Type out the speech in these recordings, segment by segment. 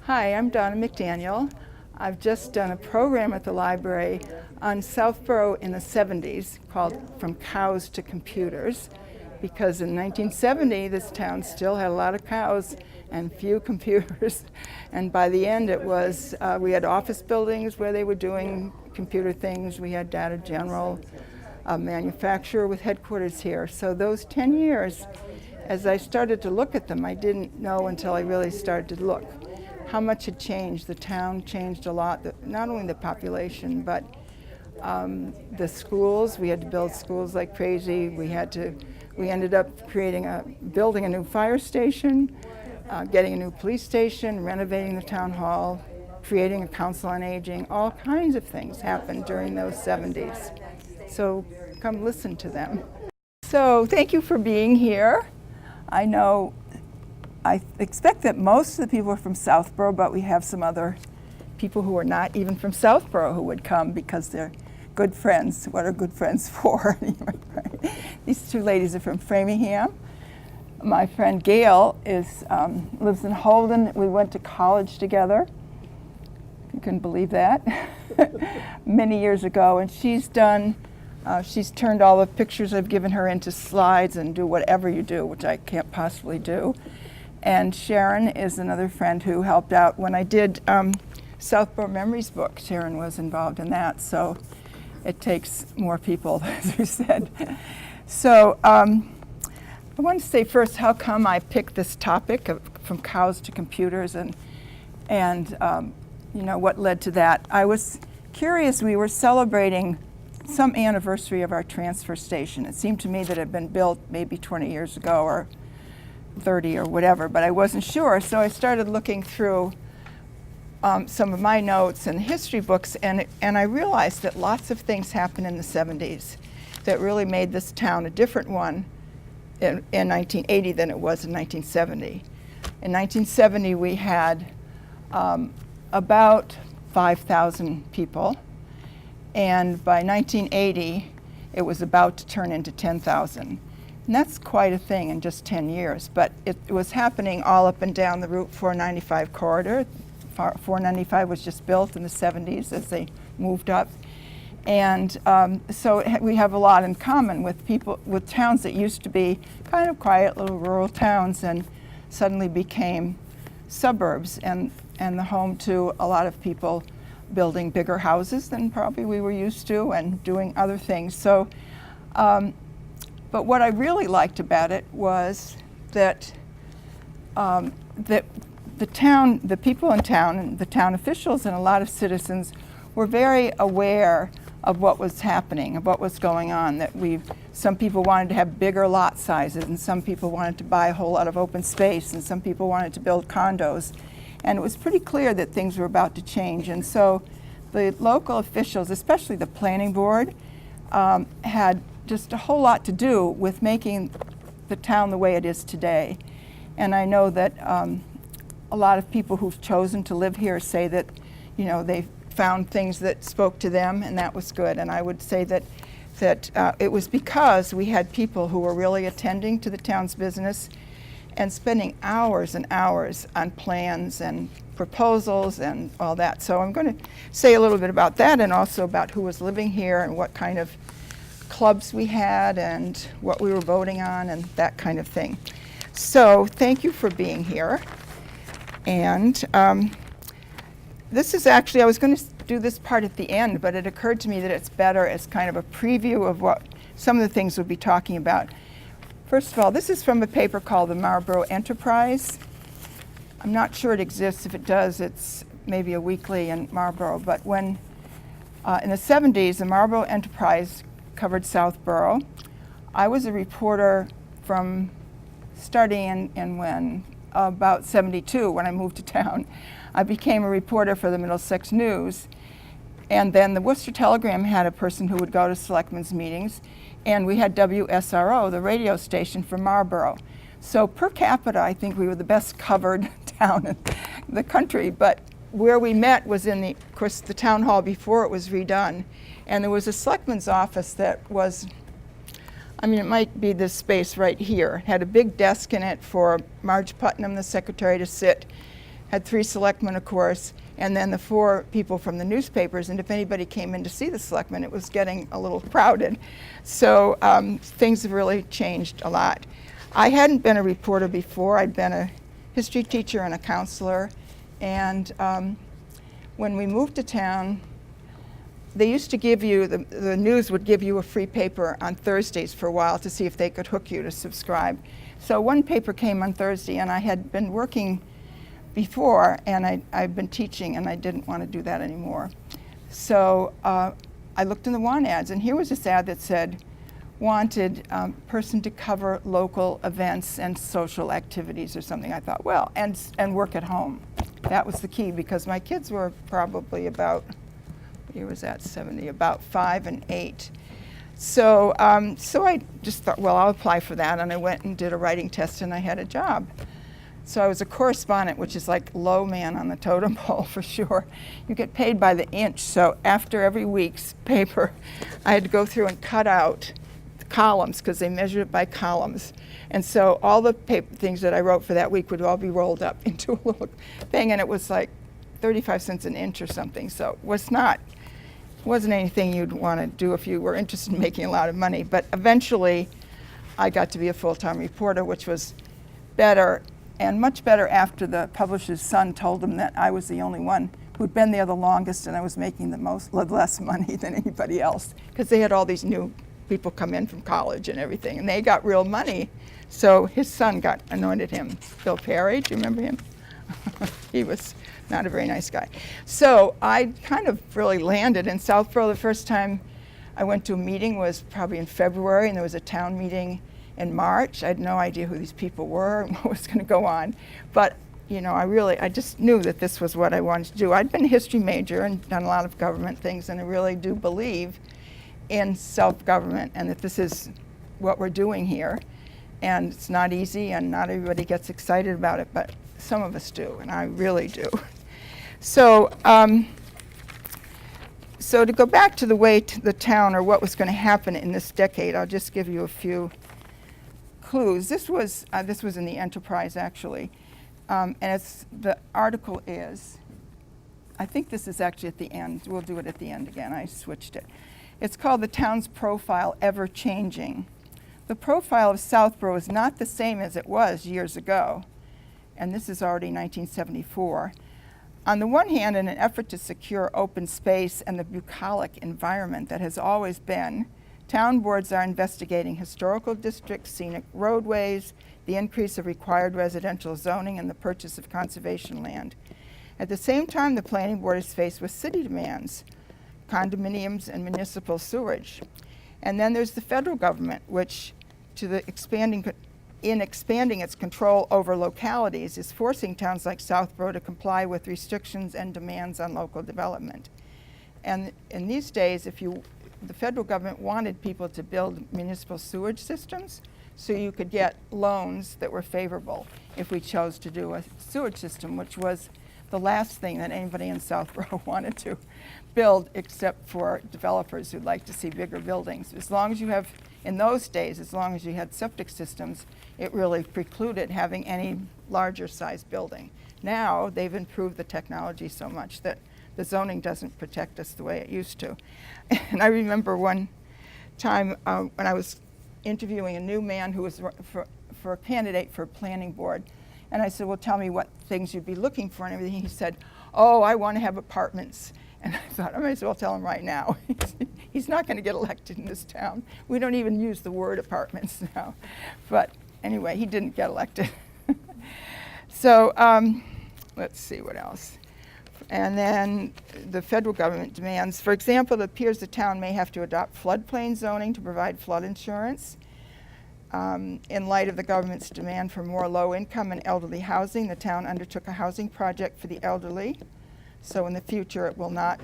Hi, I'm Donna McDaniel. I've just done a program at the library on Southborough in the 70s called From Cows to Computers, because in 1970 this town still had a lot of cows and few computers. And by the end it was, we had office buildings where they were doing computer things. We had Data General, a manufacturer with headquarters here. So those 10 years, as I started to look at them, I didn't know until I really started to look how much had changed. The town changed a lot, not only the population, but the schools. We had to build schools like crazy. We ended up building a new fire station, getting a new police station, renovating the town hall, creating a council on aging. All kinds of things happened during those 70s. So come listen to them. So thank you for being here. I expect that most of the people are from Southborough, but we have some other people who are not even from Southborough who would come because they're good friends. What are good friends for? These two ladies are from Framingham. My friend Gail lives in Holden. We went to college together. You can believe that. Many years ago, and she's turned all the pictures I've given her into slides and do whatever you do, which I can't possibly do. And Sharon is another friend who helped out when I did Southborough Memories book. Sharon was involved in that, so it takes more people, as we said. So I want to say first how come I picked this topic from cows to computers and what led to that. I was curious. We were celebrating some anniversary of our transfer station. It seemed to me that it had been built maybe 20 years ago or 30 or whatever, but I wasn't sure. So I started looking through some of my notes and history books, and I realized that lots of things happened in the 70s that really made this town a different one in 1980 than it was in 1970. In 1970 we had about 5,000 people, and by 1980 it was about to turn into 10,000. And that's quite a thing in just 10 years, but it was happening all up and down the Route 495 corridor. 495 was just built in the 70s as they moved up. And so we have a lot in common with towns that used to be kind of quiet little rural towns and suddenly became suburbs and the home to a lot of people building bigger houses than probably we were used to and doing other things. So. But what I really liked about it was that the people in town and the town officials and a lot of citizens were very aware of what was happening, of what was going on. Some people wanted to have bigger lot sizes, and some people wanted to buy a whole lot of open space, and some people wanted to build condos. And it was pretty clear that things were about to change. And so the local officials, especially the planning board, had just a whole lot to do with making the town the way it is today. And I know that a lot of people who've chosen to live here say that, they found things that spoke to them, and that was good. And I would say that it was because we had people who were really attending to the town's business and spending hours and hours on plans and proposals and all that. So I'm going to say a little bit about that, and also about who was living here and what kind of clubs we had and what we were voting on and that kind of thing. So thank you for being here. And this is actually, I was going to do this part at the end, but it occurred to me that it's better as kind of a preview of what some of the things we'll be talking about. First of all, this is from a paper called the Marlborough Enterprise. I'm not sure it exists. If it does, it's maybe a weekly in Marlborough. But when in the 70s, the Marlborough Enterprise covered Southborough. I was a reporter from starting in when about 72 when I moved to town. I became a reporter for the Middlesex News, and then the Worcester Telegram had a person who would go to selectmen's meetings, and we had WSRO, the radio station for Marlborough. So per capita, I think we were the best covered town in the country, but where we met was in of course, the town hall before it was redone. And there was a selectman's office that was, it might be this space right here. It had a big desk in it for Marge Putnam, the secretary, to sit. had 3 selectmen, of course, and then the 4 people from the newspapers. And if anybody came in to see the selectmen, it was getting a little crowded. So things have really changed a lot. I hadn't been a reporter before. I'd been a history teacher and a counselor. And when we moved to town, they used to give you, the news would give you a free paper on Thursdays for a while to see if they could hook you to subscribe. So one paper came on Thursday, and I had been working before, and I've been teaching, and I didn't want to do that anymore. So I looked in the want ads, and here was this ad that said, wanted person to cover local events and social activities or something. I thought, well, and work at home. That was the key, because my kids were probably about, what year was that, 70, about 5 and 8. So I just thought, well, I'll apply for that, and I went and did a writing test, and I had a job. So I was a correspondent, which is like low man on the totem pole for sure. You get paid by the inch, so after every week's paper, I had to go through and cut out columns, because they measured it by columns. And so all the things that I wrote for that week would all be rolled up into a little thing, and it was like 35 cents an inch or something. So it wasn't anything you'd want to do if you were interested in making a lot of money. But eventually, I got to be a full-time reporter, which was better, and much better after the publisher's son told him that I was the only one who'd been there the longest, and I was making the less money than anybody else, because they had all these new people come in from college and everything, and they got real money. So his son anointed him. Bill Perry, do you remember him? He was not a very nice guy. So I kind of really landed in Southborough. The first time I went to a meeting was probably in February, and there was a town meeting in March. I had no idea who these people were and what was going to go on. But you know, I just knew that this was what I wanted to do. I'd been a history major and done a lot of government things, and I really do believe in self-government, and that this is what we're doing here. And it's not easy, and not everybody gets excited about it, but some of us do, and I really do. So, so to go back to the way to the town, or what was going to happen in this decade, I'll just give you a few clues. This was in the Enterprise, actually, and the article is, I think this is actually at the end. We'll do it at the end again. I switched it. It's called The Town's Profile Ever Changing. The profile of Southborough is not the same as it was years ago, and this is already 1974. On the one hand, in an effort to secure open space and the bucolic environment that has always been, town boards are investigating historical districts, scenic roadways, the increase of required residential zoning, and the purchase of conservation land. At the same time, the planning board is faced with city demands, condominiums and municipal sewage. And then there's the federal government, which expanding its control over localities, is forcing towns like Southborough to comply with restrictions and demands on local development. And in these days, the federal government wanted people to build municipal sewage systems, so you could get loans that were favorable if we chose to do a sewage system, which was the last thing that anybody in Southborough wanted to build, except for developers who'd like to see bigger buildings. As long as you have, in those days, as long as you had septic systems, it really precluded having any larger size building. Now they've improved the technology so much that the zoning doesn't protect us the way it used to. And I remember one time when I was interviewing a new man who was for a candidate for a planning board, and I said, well, tell me what things you'd be looking for and everything. He said, oh, I want to have apartments. And I thought, I might as well tell him right now. He's not going to get elected in this town. We don't even use the word apartments now. But anyway, he didn't get elected. So let's see what else. And then the federal government demands, for example, it appears the town may have to adopt floodplain zoning to provide flood insurance. In light of the government's demand for more low-income and elderly housing, the town undertook a housing project for the elderly. So in the future, it will not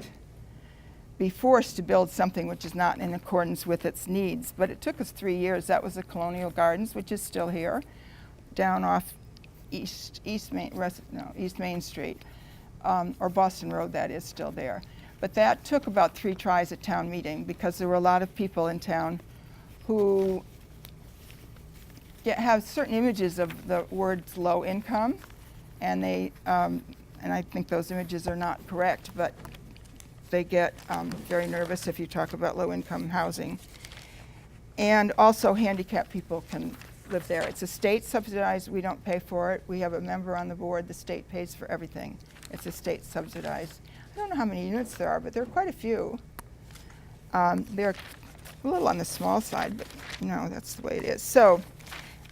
be forced to build something which is not in accordance with its needs. But it took us 3 years. That was the Colonial Gardens, which is still here, down off East Main Street, or Boston Road, that is still there. But that took about 3 tries at town meeting, because there were a lot of people in town who have certain images of the words low income, and and I think those images are not correct, but they get very nervous if you talk about low-income housing. And also handicapped people can live there. It's a state subsidized, we don't pay for it. We have a member on the board, the state pays for everything. It's a state subsidized. I don't know how many units there are, but there are quite a few. They're a little on the small side, but that's the way it is. So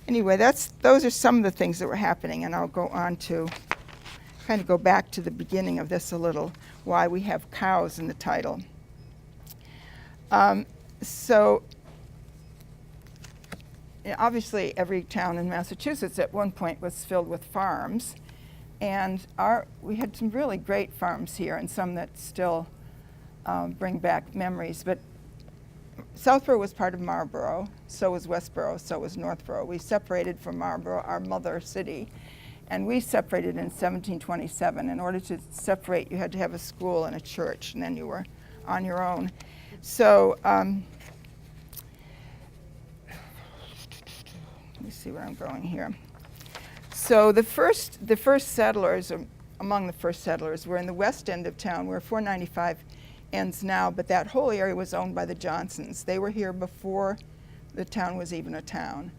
anyway, those are some of the things that were happening, and I'll go on to kind of go back to the beginning of this a little, why we have cows in the title. So obviously every town in Massachusetts at one point was filled with farms, and we had some really great farms here and some that still bring back memories. But Southborough was part of Marlborough, so was Westborough, so was Northborough. We separated from Marlborough, our mother city, and we separated in 1727. In order to separate, you had to have a school and a church, and then you were on your own. So let me see where I'm going here. So the first settlers, among the first settlers, were in the west end of town, where 495 ends now, but that whole area was owned by the Johnsons. They were here before the town was even a town.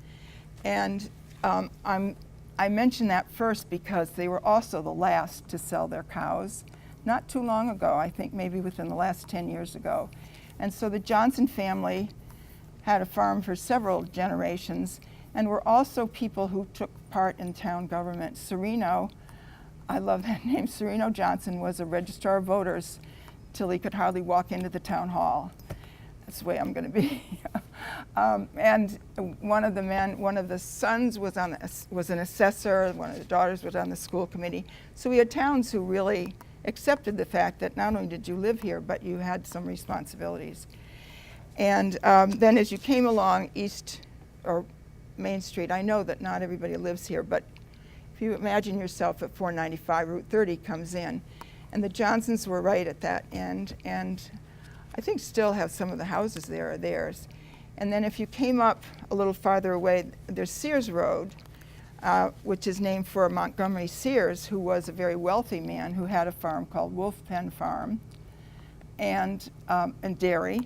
And I mention that first because they were also the last to sell their cows not too long ago, I think maybe within the last 10 years ago. And so the Johnson family had a farm for several generations and were also people who took part in town government. Sereno, I love that name, Sereno Johnson was a registrar of voters till he could hardly walk into the town hall. That's the way I'm going to be. And one of the sons was an assessor, one of the daughters was on the school committee. So we had towns who really accepted the fact that not only did you live here, but you had some responsibilities. And then as you came along East or Main Street, I know that not everybody lives here, but if you imagine yourself at 495, Route 30 comes in, and the Johnsons were right at that end, and I think still have some of the houses there are theirs. And then if you came up a little farther away, there's Sears Road, which is named for Montgomery Sears, who was a very wealthy man who had a farm called Wolf Pen Farm and dairy.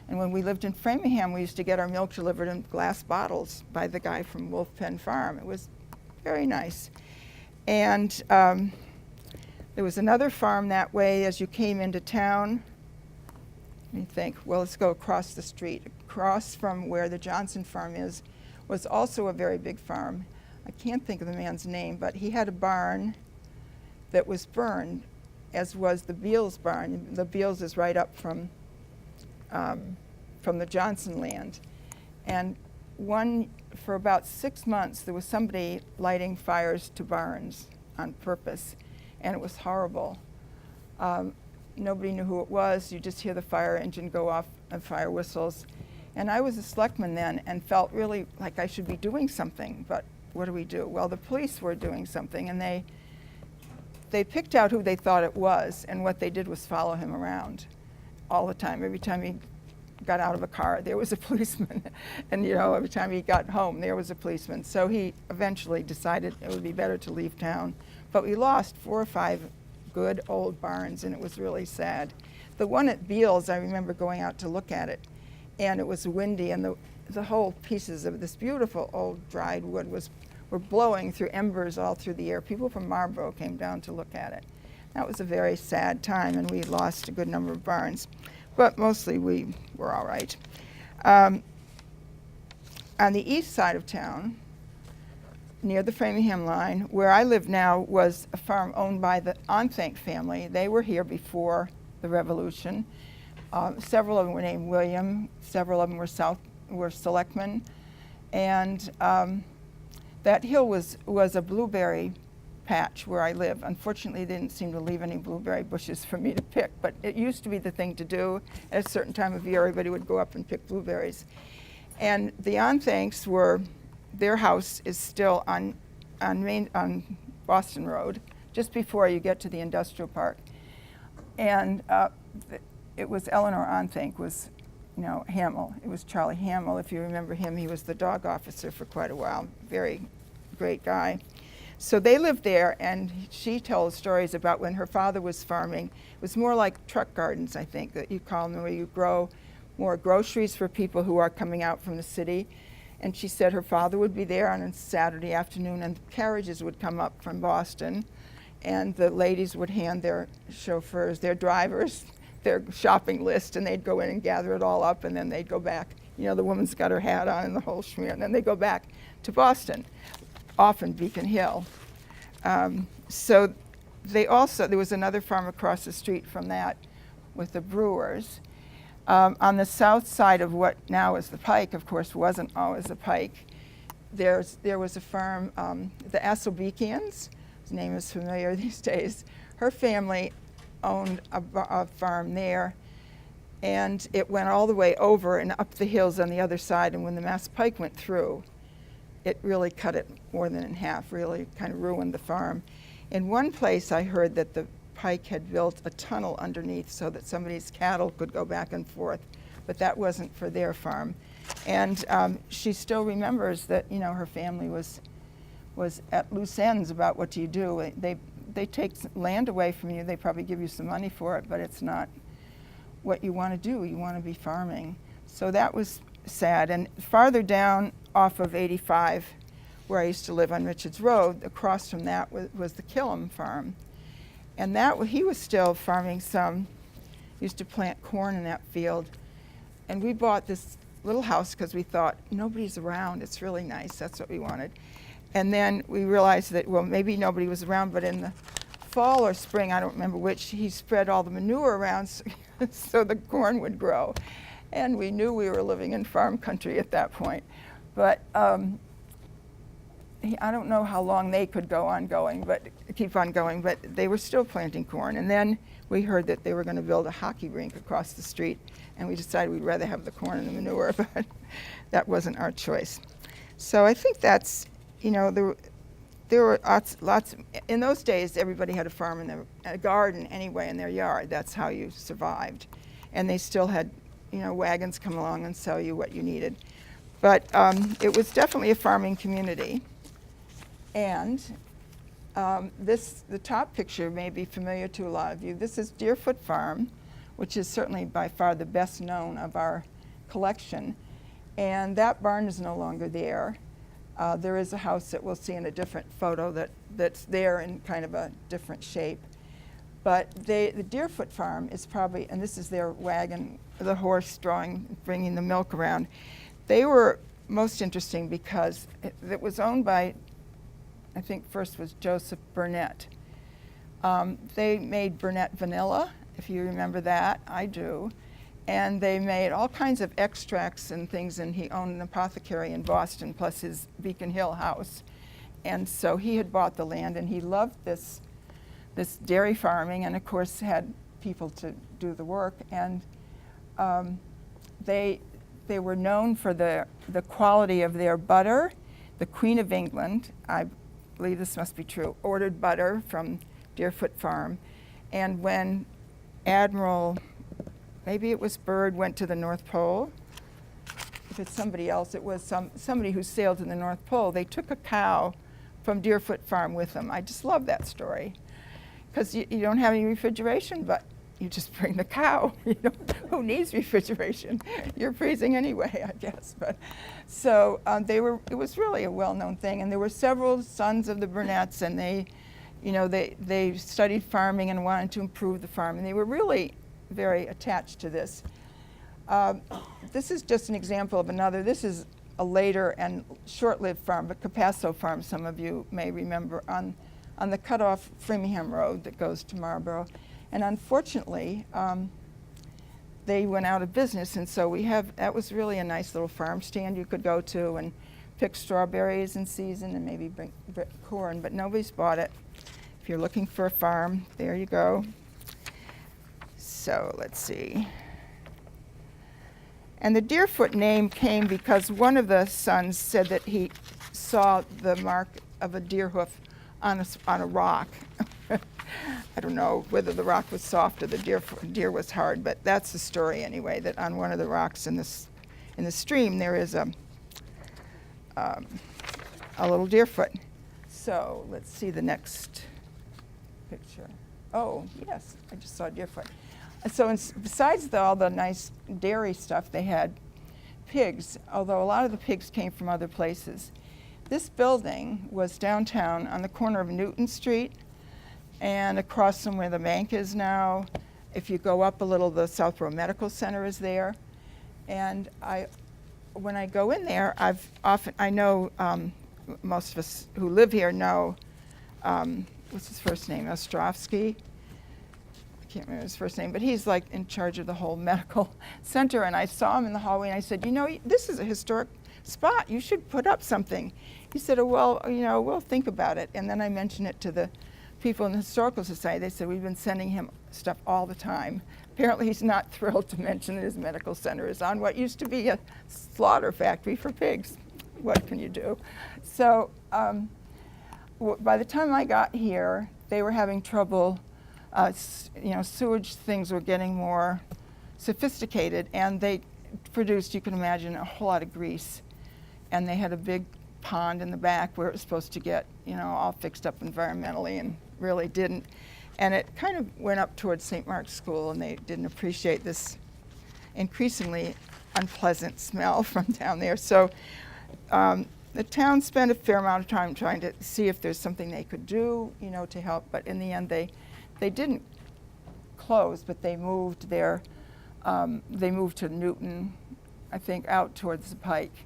And when we lived in Framingham, we used to get our milk delivered in glass bottles by the guy from Wolf Pen Farm. It was very nice. And there was another farm that way as you came into town. Let me think. Well, let's go across the street. Across from where the Johnson farm is was also a very big farm. I can't think of the man's name, but he had a barn that was burned, as was the Beals barn. The Beals is right up from the Johnson land. And for about 6 months, there was somebody lighting fires to barns on purpose, and it was horrible. Nobody knew who it was. You just hear the fire engine go off and fire whistles. And I was a selectman then and felt really like I should be doing something, but what do we do? Well, the police were doing something, and they picked out who they thought it was, and what they did was follow him around all the time. Every time he got out of a car, there was a policeman. And every time he got home, there was a policeman. So he eventually decided it would be better to leave town. But we lost 4 or 5 good old barns, and it was really sad. The one at Beals, I remember going out to look at it, and it was windy, and the whole pieces of this beautiful old dried wood were blowing through embers all through the air. People from Marlborough came down to look at it. That was a very sad time, and we lost a good number of barns, but mostly we were all right. On the east side of town, near the Framingham line, where I live now, was a farm owned by the Onthank family. They were here before the Revolution. Several of them were named William. Several of them were selectmen. And that hill was a blueberry patch where I live. Unfortunately, they didn't seem to leave any blueberry bushes for me to pick, but it used to be the thing to do. At a certain time of year, everybody would go up and pick blueberries. And the Onthanks their house is still on Boston Road, just before you get to the industrial park. And it was Eleanor Onthank was, Hamill. It was Charlie Hamill, if you remember him. He was the dog officer for quite a while. Very great guy. So they lived there, and she tells stories about when her father was farming. It was more like truck gardens, I think, that you call them, where you grow more groceries for people who are coming out from the city. And she said her father would be there on a Saturday afternoon, and carriages would come up from Boston, and the ladies would hand their chauffeurs, their drivers, their shopping list, and they'd go in and gather it all up, and then they'd go back. You know, the woman's got her hat on and the whole schmear, and then they go back to Boston, often Beacon Hill. So there was another farm across the street from that with the brewers. On the south side of what now is the Pike, of course, wasn't always the Pike. There was a farm, the Asselbekians, his name is familiar these days. Her family owned a farm there, and it went all the way over and up the hills on the other side, and when the Mass Pike went through, it really cut it more than in half, really kind of ruined the farm. In one place I heard that the Pike had built a tunnel underneath so that somebody's cattle could go back and forth, but that wasn't for their farm. And she still remembers that, you know, her family was at loose ends about what do you do. They take land away from you, they probably give you some money for it, but it's not what you want to do. You want to be farming. So that was sad. And farther down off of 85, where I used to live on Richards Road, across from that was the Killam farm. And he was still farming some, used to plant corn in that field. And we bought this little house because we thought, nobody's around, it's really nice, that's what we wanted. And then we realized that, well, maybe nobody was around, but in the fall or spring, I don't remember which, he spread all the manure around so the corn would grow. And we knew we were living in farm country at that point. But I don't know how long they could keep on going, but they were still planting corn. And then we heard that they were going to build a hockey rink across the street, and we decided we'd rather have the corn and the manure, but that wasn't our choice. So I think that's, you know, there were lots, in those days everybody had a farm and a garden anyway in their yard. That's how you survived. And they still had, you know, wagons come along and sell you what you needed. But it was definitely a farming community. And the top picture may be familiar to a lot of you. This is Deerfoot Farm, which is certainly by far the best known of our collection. And that barn is no longer there. There is a house that we'll see in a different photo that's there in kind of a different shape. But the Deerfoot Farm is probably, and this is their wagon, the horse bringing the milk around. They were most interesting because it was owned by, I think first was Joseph Burnett. They made Burnett vanilla, if you remember that, I do. And they made all kinds of extracts and things, and he owned an apothecary in Boston, plus his Beacon Hill house. And so he had bought the land, and he loved this dairy farming, and of course had people to do the work. And they were known for the quality of their butter. The Queen of England, I believe this must be true, ordered butter from Deerfoot Farm. And when Admiral, maybe it was Byrd, went to the North Pole, if it's somebody else, it was somebody who sailed to the North Pole, they took a cow from Deerfoot Farm with them. I just love that story, because you don't have any refrigeration, but you just bring the cow. Who needs refrigeration? You're freezing anyway, I guess. But so it was really a well-known thing, and there were several sons of the Burnetts, and they studied farming and wanted to improve the farm, and they were really very attached to this. This is just an example of another. This is a later and short-lived farm, but Capasso Farm, some of you may remember, on the cut-off Framingham Road that goes to Marlborough. And unfortunately, they went out of business, and so that was really a nice little farm stand you could go to and pick strawberries in season and maybe bring corn, but nobody's bought it. If you're looking for a farm, there you go. So let's see. And the Deerfoot name came because one of the sons said that he saw the mark of a deer hoof on a rock. I don't know whether the rock was soft or the deer was hard, but that's the story anyway, that on one of the rocks in the stream there is a little deer foot. So let's see the next picture. Oh, yes, I just saw a different. So besides all the nice dairy stuff, they had pigs, although a lot of the pigs came from other places. This building was downtown on the corner of Newton Street and across from where the bank is now. If you go up a little, the Southborough Medical Center is there. And when I go in there, I know most of us who live here know, what's his first name, Ostrovsky? I can't remember his first name, but he's like in charge of the whole medical center. And I saw him in the hallway and I said, you know, this is a historic spot. You should put up something. He said, oh, well, you know, we'll think about it. And then I mentioned it to the people in the Historical Society. They said, we've been sending him stuff all the time. Apparently he's not thrilled to mention that his medical center is on what used to be a slaughter factory for pigs. What can you do? So by the time I got here, they were having trouble. You know, sewage things were getting more sophisticated, and they produced, you can imagine, a whole lot of grease. And they had a big pond in the back where it was supposed to get, you know, all fixed up environmentally, and really didn't. And it kind of went up towards St. Mark's School, and they didn't appreciate this increasingly unpleasant smell from down there. So the town spent a fair amount of time trying to see if there's something they could do, you know, to help. But in the end, they didn't close, but they moved their, they moved to Newton, I think, out towards the Pike,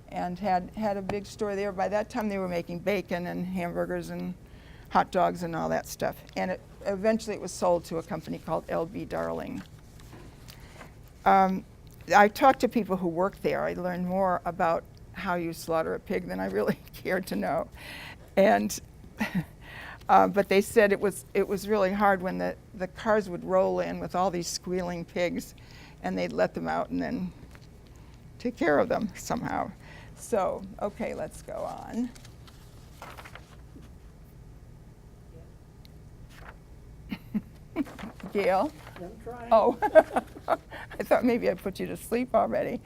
and had a big store there. By that time, they were making bacon and hamburgers and hot dogs and all that stuff. And eventually it was sold to a company called L.B. Darling. I talked to people who worked there. I learned more about how you slaughter a pig than I really cared to know. And but they said it was really hard when the cars would roll in with all these squealing pigs, and they'd let them out and then take care of them somehow. So, okay, let's go on. Gail? I'm trying. Oh, I thought maybe I put you to sleep already.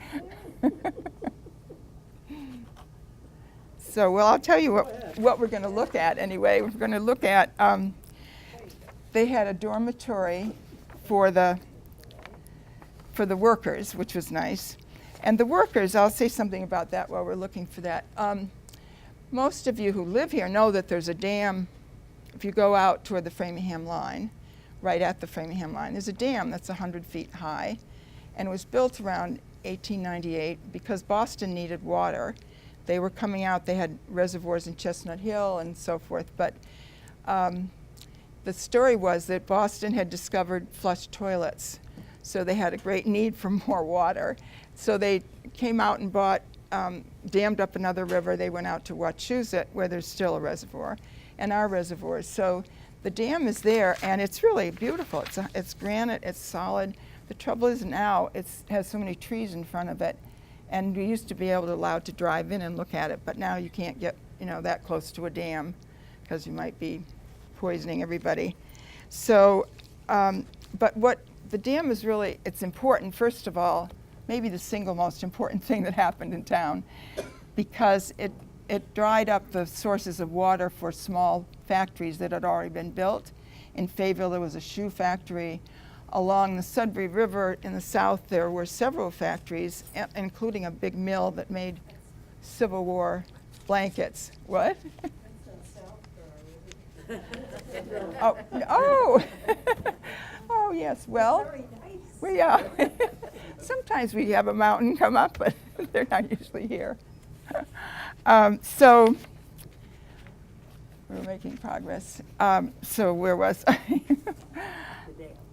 So, well, I'll tell you what we're going to look at anyway. We're going to look at, they had a dormitory for the workers, which was nice. And the workers, I'll say something about that while we're looking for that. Most of you who live here know that there's a dam. If you go out toward the Framingham line, right at the Framingham line, there's a dam that's 100 feet high, and it was built around 1898 because Boston needed water. They were coming out, they had reservoirs in Chestnut Hill and so forth, but the story was that Boston had discovered flush toilets, so they had a great need for more water. So they came out and bought, dammed up another river. They went out to Wachusett, where there's still a reservoir, and our reservoirs. So the dam is there, and it's really beautiful. It's granite, it's solid. The trouble is now it has so many trees in front of it, and we used to be allowed to drive in and look at it, but now you can't get, you know, that close to a dam because you might be poisoning everybody. So, but what the dam is really, it's important, first of all, maybe the single most important thing that happened in town, because it dried up the sources of water for small factories that had already been built. In Fayetteville, there was a shoe factory. Along the Sudbury River in the south, there were several factories, including a big mill that made Civil War blankets. What? Oh, oh, oh, yes. Well, Very nice. we sometimes we have a mountain come up, but they're not usually here. So we're making progress. So where was I?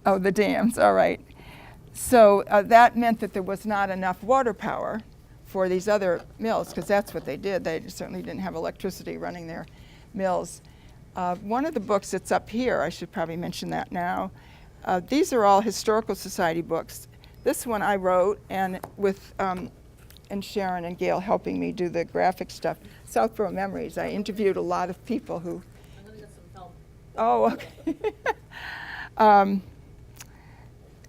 Oh, the dams, all right. So that meant that there was not enough water power for these other mills, because that's what they did. They certainly didn't have electricity running their mills. One of the books that's up here, I should probably mention that now, these are all Historical Society books. This one I wrote, and with and Sharon and Gail helping me do the graphic stuff. Southborough Memories. I interviewed a lot of people who. I'm gonna get some help. Oh, okay.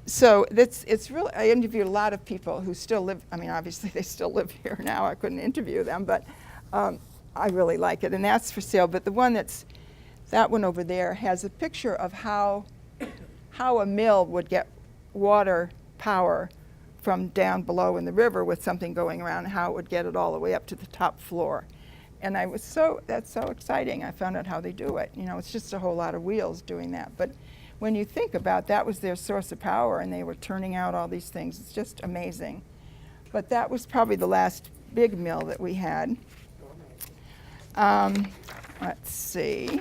So it's really, I interviewed a lot of people who still live, I mean, obviously they still live here now. I couldn't interview them, but I really like it, and that's for sale. But the one that one over there has a picture of how a mill would get water power from down below in the river with something going around, how it would get it all the way up to the top floor. And that's so exciting. I found out how they do it. You know, it's just a whole lot of wheels doing that. But when you think about that was their source of power, and they were turning out all these things. It's just amazing. But that was probably the last big mill that we had. Let's see.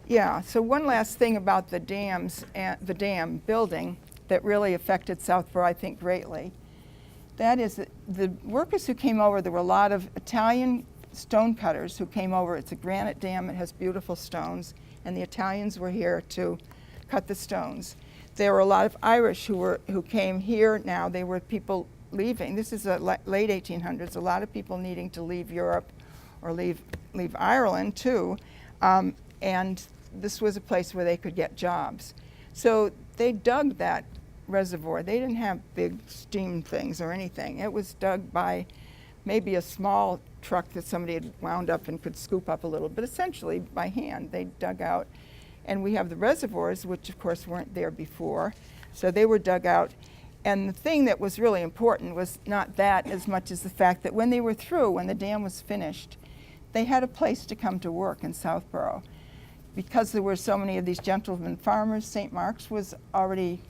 Yeah, so one last thing about the dams and the dam building that really affected Southborough, I think, greatly. That is that the workers who came over, there were a lot of Italian stone cutters who came over. It's a granite dam, it has beautiful stones, and the Italians were here to cut the stones. There were a lot of Irish who came here now. They were people leaving. This is the late 1800s, a lot of people needing to leave Europe or leave Ireland too. And this was a place where they could get jobs. So they dug that reservoir. They didn't have big steam things or anything. It was dug by maybe a small truck that somebody had wound up and could scoop up a little, but essentially by hand they dug out. And we have the reservoirs, which of course weren't there before. So they were dug out. And the thing that was really important was not that as much as the fact that when they were through, when the dam was finished, they had a place to come to work in Southborough. Because there were so many of these gentlemen farmers, St. Mark's was already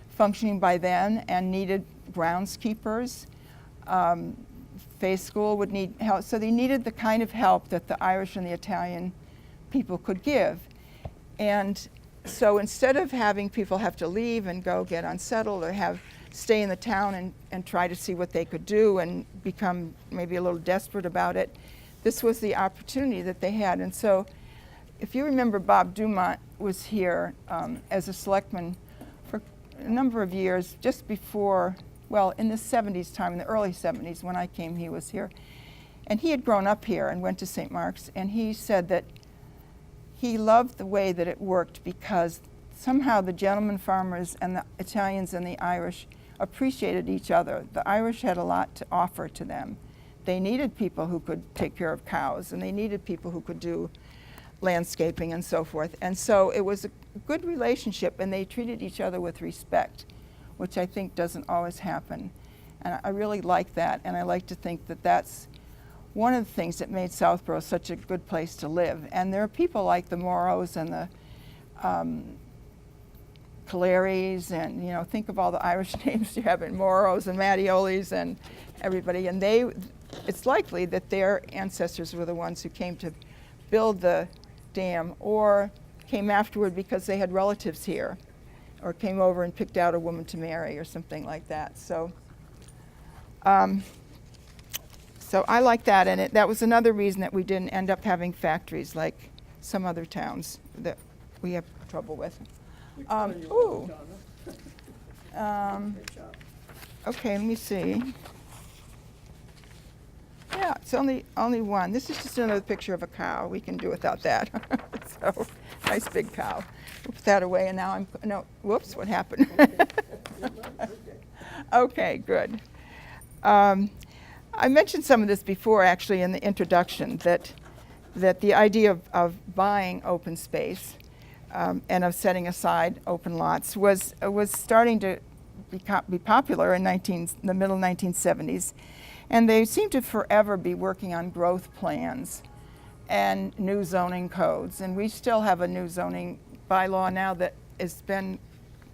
functioning by then and needed groundskeepers. Faith School would need help. So they needed the kind of help that the Irish and the Italian people could give. And so instead of having people have to leave and go get unsettled or stay in the town and try to see what they could do and become maybe a little desperate about it, this was the opportunity that they had. And so if you remember, Bob Dumont was here as a selectman for a number of years, just before, well, in the 70s time, in the early 70s when I came, he was here. And he had grown up here and went to St. Mark's, and he said that he loved the way that it worked because somehow the gentleman farmers and the Italians and the Irish appreciated each other. The Irish had a lot to offer to them. They needed people who could take care of cows, and they needed people who could do landscaping and so forth. And so it was a good relationship, and they treated each other with respect, which I think doesn't always happen. And I really like that, and I like to think that that's one of the things that made Southborough such a good place to live. And there are people like the Moros and the Caleris, and you know, think of all the Irish names you have in Moros and Mattiolis and everybody. And it's likely that their ancestors were the ones who came to build the dam or came afterward because they had relatives here or came over and picked out a woman to marry or something like that. So so I like that, and that was another reason that we didn't end up having factories like some other towns that we have trouble with. Okay, let me see. Yeah, it's only one. This is just another picture of a cow. We can do without that. So, nice big cow. We'll put that away, and now whoops, what happened? Okay, good. I mentioned some of this before, actually, in the introduction, that the idea of buying open space and of setting aside open lots was starting to be popular in the middle 1970s. And they seem to forever be working on growth plans and new zoning codes. And we still have a new zoning bylaw now that has been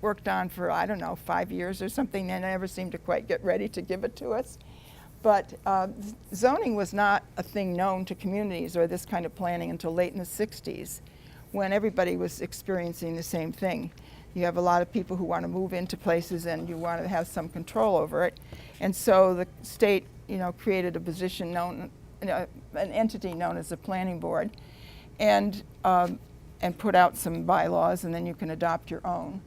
worked on for, I don't know, 5 years or something. They never seem to quite get ready to give it to us. But zoning was not a thing known to communities or this kind of planning until late in the 60s, when everybody was experiencing the same thing. You have a lot of people who want to move into places and you want to have some control over it. And so the state, created a position known, an entity known as the planning board, and put out some bylaws, and then you can adopt your own.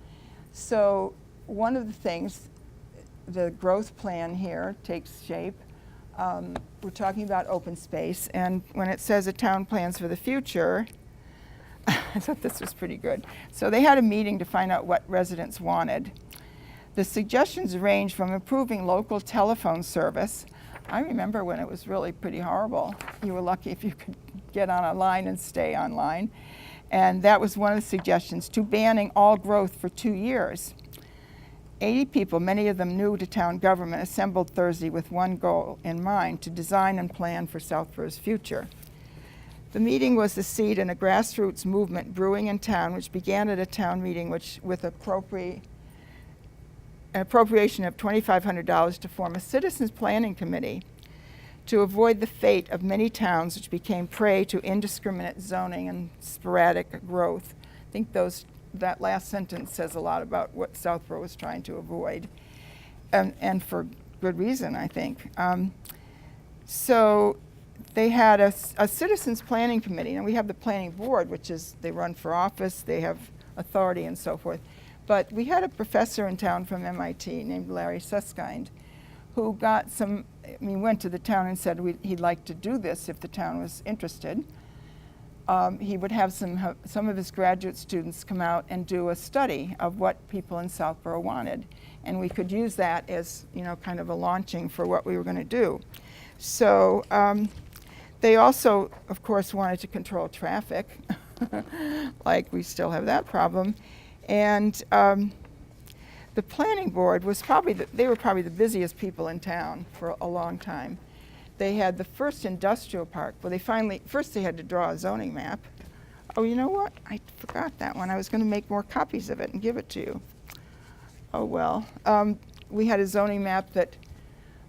So one of the things, the growth plan here takes shape. We're talking about open space, and when it says a town plans for the future, I thought this was pretty good. So they had a meeting to find out what residents wanted. The suggestions range from improving local telephone service. I remember when it was really pretty horrible. You were lucky if you could get on a line and stay online. And that was one of the suggestions, to banning all growth for 2 years. 80 people, many of them new to town government, assembled Thursday with one goal in mind: to design and plan for Southborough's future. The meeting was the seed in a grassroots movement brewing in town, which began at a town meeting with an appropriation of $2,500 to form a citizens planning committee to avoid the fate of many towns which became prey to indiscriminate zoning and sporadic growth. I think that last sentence says a lot about what Southborough was trying to avoid, and for good reason, I think. So they had a citizens planning committee, and we have the planning board, which is, they run for office, they have authority and so forth. But we had a professor in town from MIT named Larry Susskind, who went to the town and said he'd like to do this if the town was interested. He would have some of his graduate students come out and do a study of what people in Southborough wanted. And we could use that as, kind of a launching for what we were going to do. So they also, of course, wanted to control traffic, like we still have that problem. And the planning board was they were probably the busiest people in town for a long time. They had the first industrial park. Well, first they had to draw a zoning map. Oh, you know what? I forgot that one. I was going to make more copies of it and give it to you. Oh, well. We had a zoning map that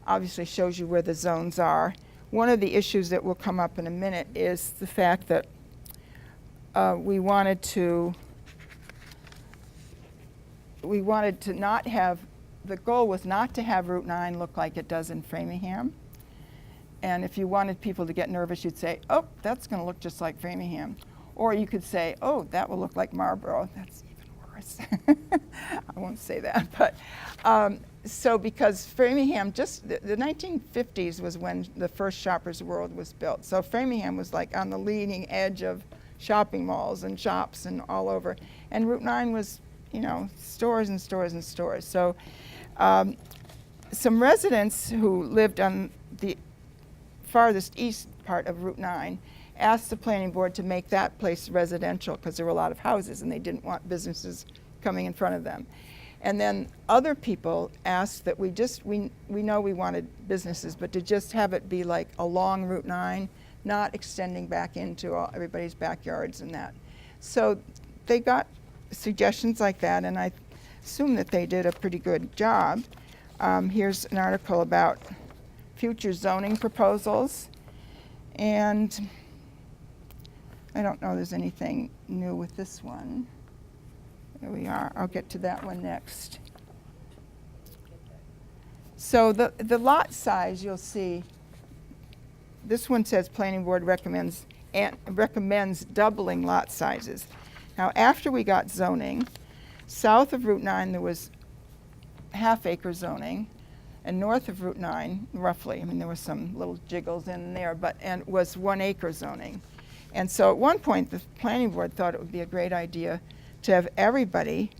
obviously shows you where the zones are. One of the issues that will come up in a minute is the fact that we wanted to not have, the goal was not to have Route 9 look like it does in Framingham. And if you wanted people to get nervous, you'd say, oh, that's going to look just like Framingham. Or you could say, oh, that will look like Marlborough. That's even worse. I won't say that. But so because Framingham, just the 1950s was when the first Shoppers World was built. So Framingham was like on the leading edge of shopping malls and shops and all over. And Route 9 was, stores and stores and stores. So some residents who lived on the farthest east part of Route 9 asked the planning board to make that place residential because there were a lot of houses and they didn't want businesses coming in front of them. And then other people asked that we know we wanted businesses, but to just have it be like along Route 9, not extending back into everybody's backyards and that. So they got suggestions like that, and I assume that they did a pretty good job. Here's an article about future zoning proposals, and I don't know there's anything new with this one. There we are. I'll get to that one next. So the lot size, you'll see, this one says planning board recommends doubling lot sizes. Now, after we got zoning, south of Route 9 there was half-acre zoning, and north of Route 9, roughly, there were some little jiggles in there, and was 1 acre zoning. And so at one point, the planning board thought it would be a great idea to have everybody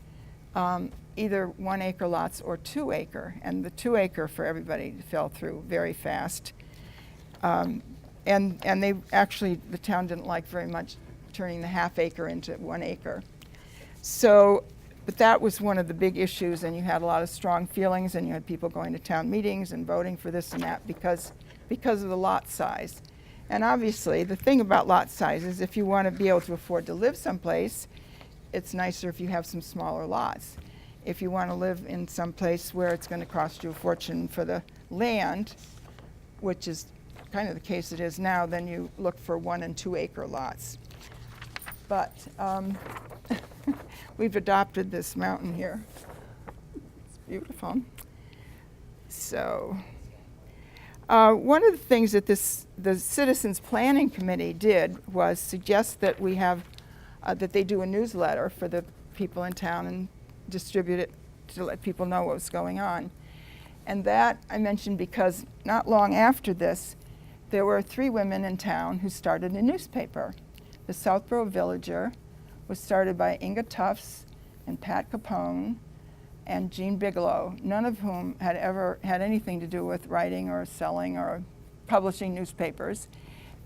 either 1 acre lots or 2 acre, and the 2 acre for everybody fell through very fast. And they actually, the town didn't like very much turning the half acre into 1 acre. So, but that was one of the big issues, and you had a lot of strong feelings, and you had people going to town meetings and voting for this and that because of the lot size. And obviously, the thing about lot size is if you want to be able to afford to live someplace, it's nicer if you have some smaller lots. If you want to live in some place where it's going to cost you a fortune for the land, which is kind of the case it is now, then you look for 1 and 2 acre lots. But we've adopted this mountain here. It's beautiful. So one of the things that the Citizens Planning Committee did was suggest that we have, that they do a newsletter for the people in town and distribute it to let people know what was going on. And that I mentioned because not long after this, there were 3 women in town who started a newspaper. The Southborough Villager was started by Inga Tufts and Pat Capone and Jean Bigelow, none of whom had ever had anything to do with writing or selling or publishing newspapers.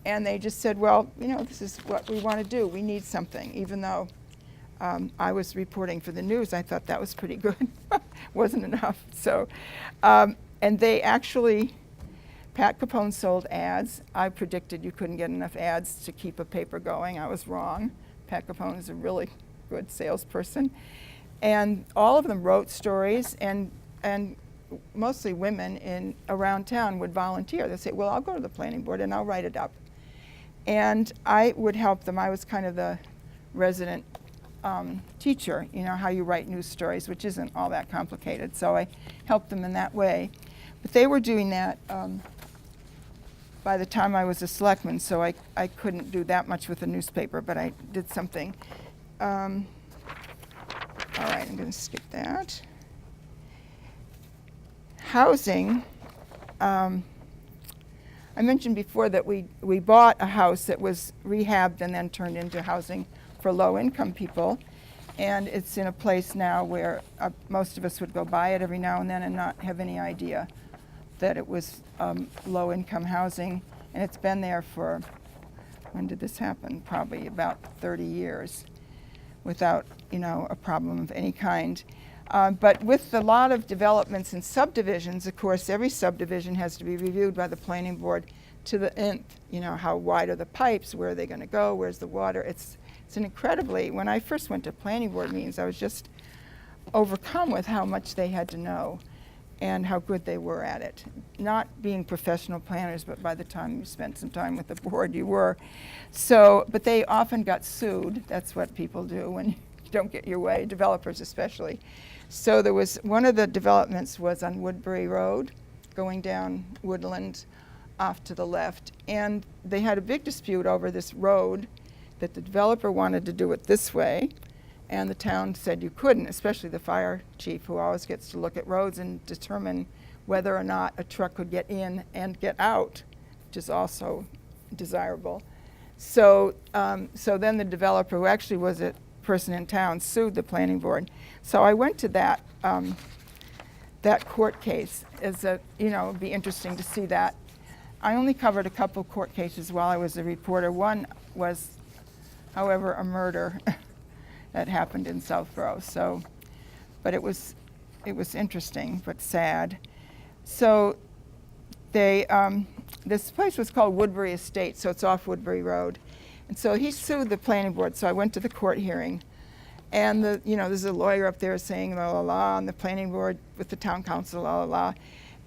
And they just said, well, you know, this is what we want to do. We need something. Even though I was reporting for the news, I thought that was pretty good. Wasn't enough. So, and they actually, Pat Capone sold ads. I predicted you couldn't get enough ads to keep a paper going. I was wrong. Pat Capone is a really good salesperson. And all of them wrote stories, and mostly women around town would volunteer. They'd say, well, I'll go to the planning board and I'll write it up. And I would help them. I was kind of the resident teacher, you know, how you write news stories, which isn't all that complicated. So I helped them in that way. But they were doing that by the time I was a selectman, so I couldn't do that much with the newspaper, but I did something. All right, I'm going to skip that. Housing. I mentioned before that we bought a house that was rehabbed and then turned into housing for low-income people. And it's in a place now where most of us would go by it every now and then and not have any idea that it was low-income housing. And it's been there for, when did this happen? Probably about 30 years without, you know, a problem of any kind. But with a lot of developments and subdivisions, of course, every subdivision has to be reviewed by the planning board to the nth. You know, how wide are the pipes? Where are they going to go? Where's the water? It's an incredibly, when I first went to planning board meetings, I was just overcome with how much they had to know and how good they were at it. Not being professional planners, but by the time you spent some time with the board, you were. So, but they often got sued. That's what people do when you don't get your way, developers especially. So there was, one of the developments was on Woodbury Road, going down Woodland off to the left. And they had a big dispute over this road that the developer wanted to do it this way. And the town said you couldn't, especially the fire chief, who always gets to look at roads and determine whether or not a truck could get in and get out, which is also desirable. So, so then the developer, who actually was a person in town, sued the planning board. So I went to that that court case. As a, you know, it'd be interesting to see that. I only covered a couple court cases while I was a reporter. One was, however, a murder that happened in Southborough. So, but it was interesting but sad. So they this place was called Woodbury Estate, so it's off Woodbury Road. And so he sued the planning board, so I went to the court hearing. And there's a lawyer up there saying la la la on the planning board with the town council, la la la.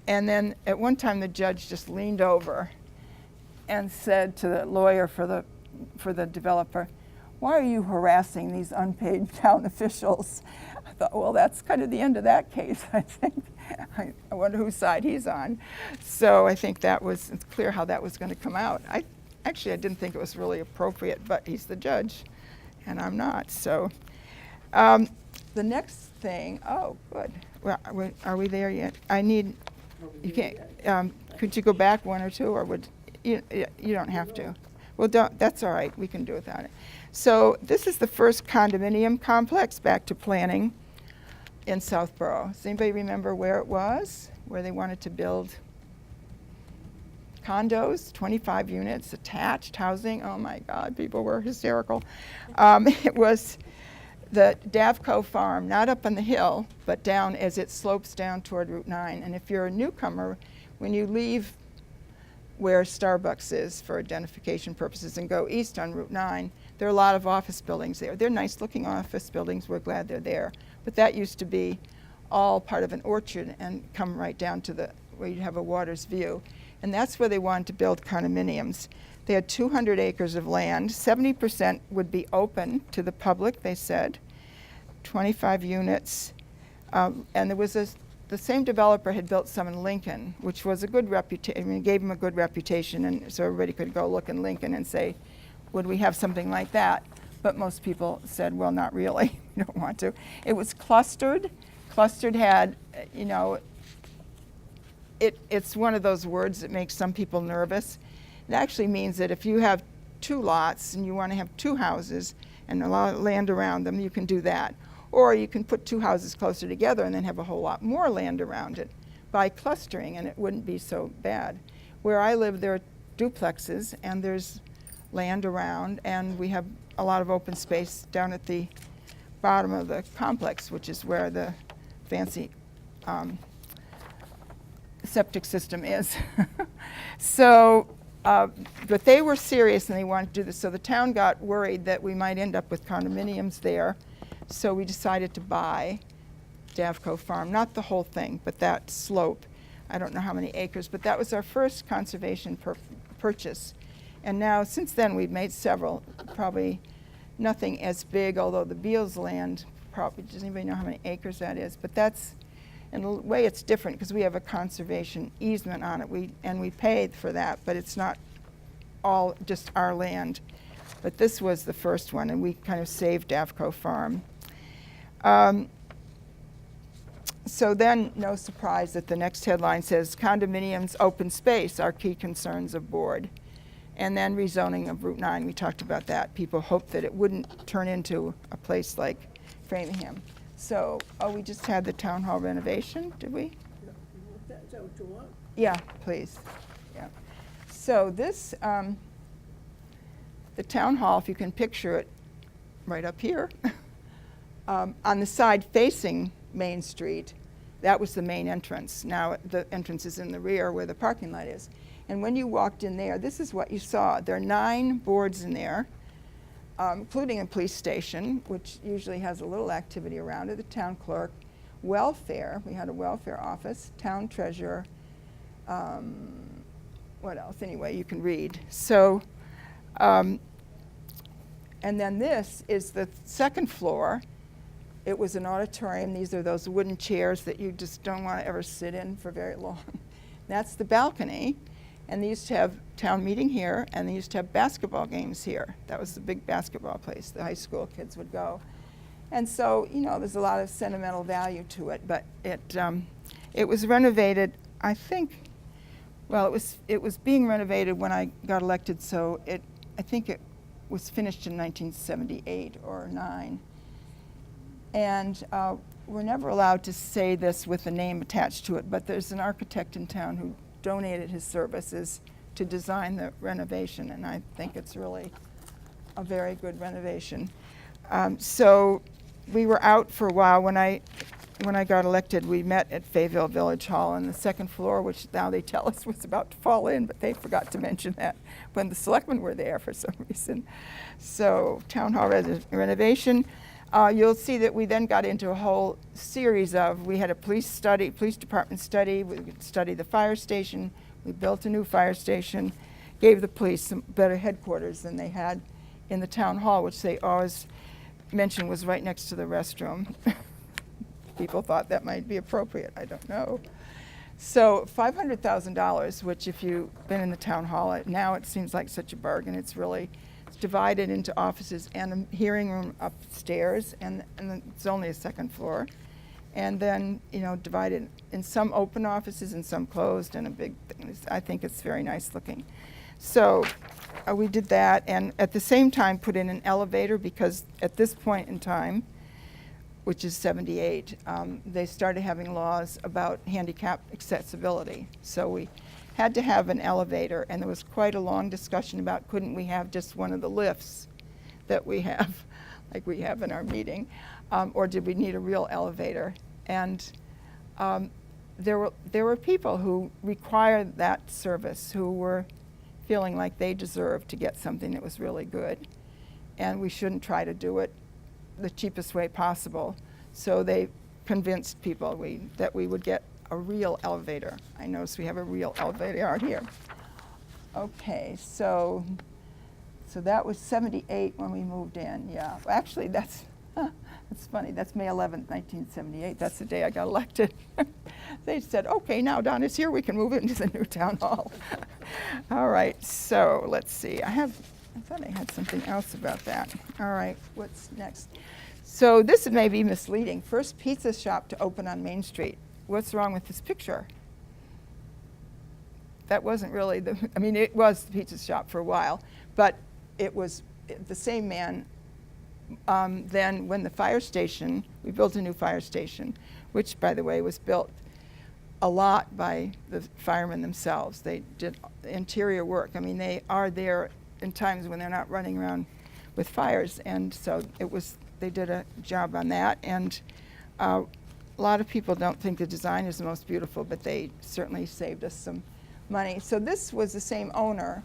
And then at one time the judge just leaned over and said to the lawyer for the developer, "Why are you harassing these unpaid town officials?" I thought, well, that's kind of the end of that case, I think. I wonder whose side he's on. So I think it's clear how that was going to come out. I didn't think it was really appropriate, but he's the judge, and I'm not. So the next thing, oh, good. Well, are we there yet? You can't, could you go back one or two, or would, you don't have to. Well, that's all right, we can do without it. So this is the first condominium complex back to planning in Southborough. Does anybody remember where it was? Where they wanted to build condos, 25 units, attached housing. Oh my God, people were hysterical. It was the Davco farm, not up on the hill, but down as it slopes down toward Route 9. And if you're a newcomer, when you leave where Starbucks is for identification purposes and go east on Route 9, there are a lot of office buildings there. They're nice looking office buildings. We're glad they're there. But that used to be all part of an orchard and come right down to where you'd have a water's view. And that's where they wanted to build condominiums. They had 200 acres of land. 70% would be open to the public, they said. 25 units. And there was the same developer had built some in Lincoln, which was a good reputation. I mean, it gave him a good reputation, and so everybody could go look in Lincoln and say, would we have something like that? But most people said, well, not really. We don't want to. It was clustered. Clustered had, it's one of those words that makes some people nervous. It actually means that if you have two lots and you want to have two houses and a lot of land around them, you can do that. Or you can put two houses closer together and then have a whole lot more land around it by clustering, and it wouldn't be so bad. Where I live, there are duplexes, and there's land around, and we have a lot of open space down at the bottom of the complex, which is where the fancy septic system is. So, but they were serious and they wanted to do this. So the town got worried that we might end up with condominiums there. So we decided to buy Davco Farm, not the whole thing, but that slope. I don't know how many acres, but that was our first conservation purchase. And now, since then, we've made several, probably nothing as big, although the Beals land probably, does anybody know how many acres that is? But that's, in a way, it's different because we have a conservation easement on it. And we paid for that, but it's not all just our land. But this was the first one, and we kind of saved Davco Farm. So then, no surprise that the next headline says, condominiums, open space are key concerns of board. And then rezoning of Route 9, we talked about that. People hoped that it wouldn't turn into a place like Framingham. So, we just had the town hall renovation, did we? Is that what you want? Yeah, please. Yeah. So this, the town hall, if you can picture it right up here, on the side facing Main Street, that was the main entrance. Now the entrance is in the rear where the parking lot is. And when you walked in there, this is what you saw. There are 9 boards in there, including a police station, which usually has a little activity around it, the town clerk, welfare, we had a welfare office, town treasurer, what else? Anyway, you can read. So, and then this is the second floor. It was an auditorium. These are those wooden chairs that you just don't want to ever sit in for very long. That's the balcony. And they used to have town meeting here, and they used to have basketball games here. That was the big basketball place. The high school kids would go. And so, you know, there's a lot of sentimental value to it, but it was renovated, I think, well, it was being renovated when I got elected, so I think it was finished in 1978 or 9. And we're never allowed to say this with a name attached to it, but there's an architect in town who donated his services to design the renovation, and I think it's really a very good renovation. So we were out for a while. When I got elected, we met at Fayetteville Village Hall on the second floor, which now they tell us was about to fall in, but they forgot to mention that when the selectmen were there for some reason. So town hall renovation. You'll see that we then got into a whole series of, we had a police department study, we studied the fire station, we built a new fire station, gave the police some better headquarters than they had in the town hall, which they always mentioned was right next to the restroom. People thought that might be appropriate, I don't know. So $500,000, which if you've been in the town hall, now it seems like such a bargain. It's really divided into offices and a hearing room upstairs, and it's only a second floor. And then, you know, divided in some open offices and some closed, and a big thing. I think it's very nice looking. So we did that, and at the same time put in an elevator, because at this point in time, which is 78, they started having laws about handicap accessibility. So we had to have an elevator, and there was quite a long discussion about couldn't we have just one of the lifts that we have, like we have in our meeting, or did we need a real elevator? And there were people who required that service, who were feeling like they deserved to get something that was really good, and we shouldn't try to do it the cheapest way possible. So they convinced people that we would get a real elevator. I notice we have a real elevator out here. Okay, so that was 78 when we moved in, yeah. Actually, that's funny. That's May 11th, 1978. That's the day I got elected. They said, okay, now Donna's here, we can move into the new town hall. All right, so let's see. I thought I had something else about that. All right, what's next? So this may be misleading. First pizza shop to open on Main Street. What's wrong with this picture? That wasn't really I mean, it was the pizza shop for a while, but it was the same man then when the fire station, we built a new fire station, which, by the way, was built a lot by the firemen themselves. They did interior work. I mean, they are there in times when they're not running around with fires, and so they did a job on that. And a lot of people don't think the design is the most beautiful, but they certainly saved us some money. So this was the same owner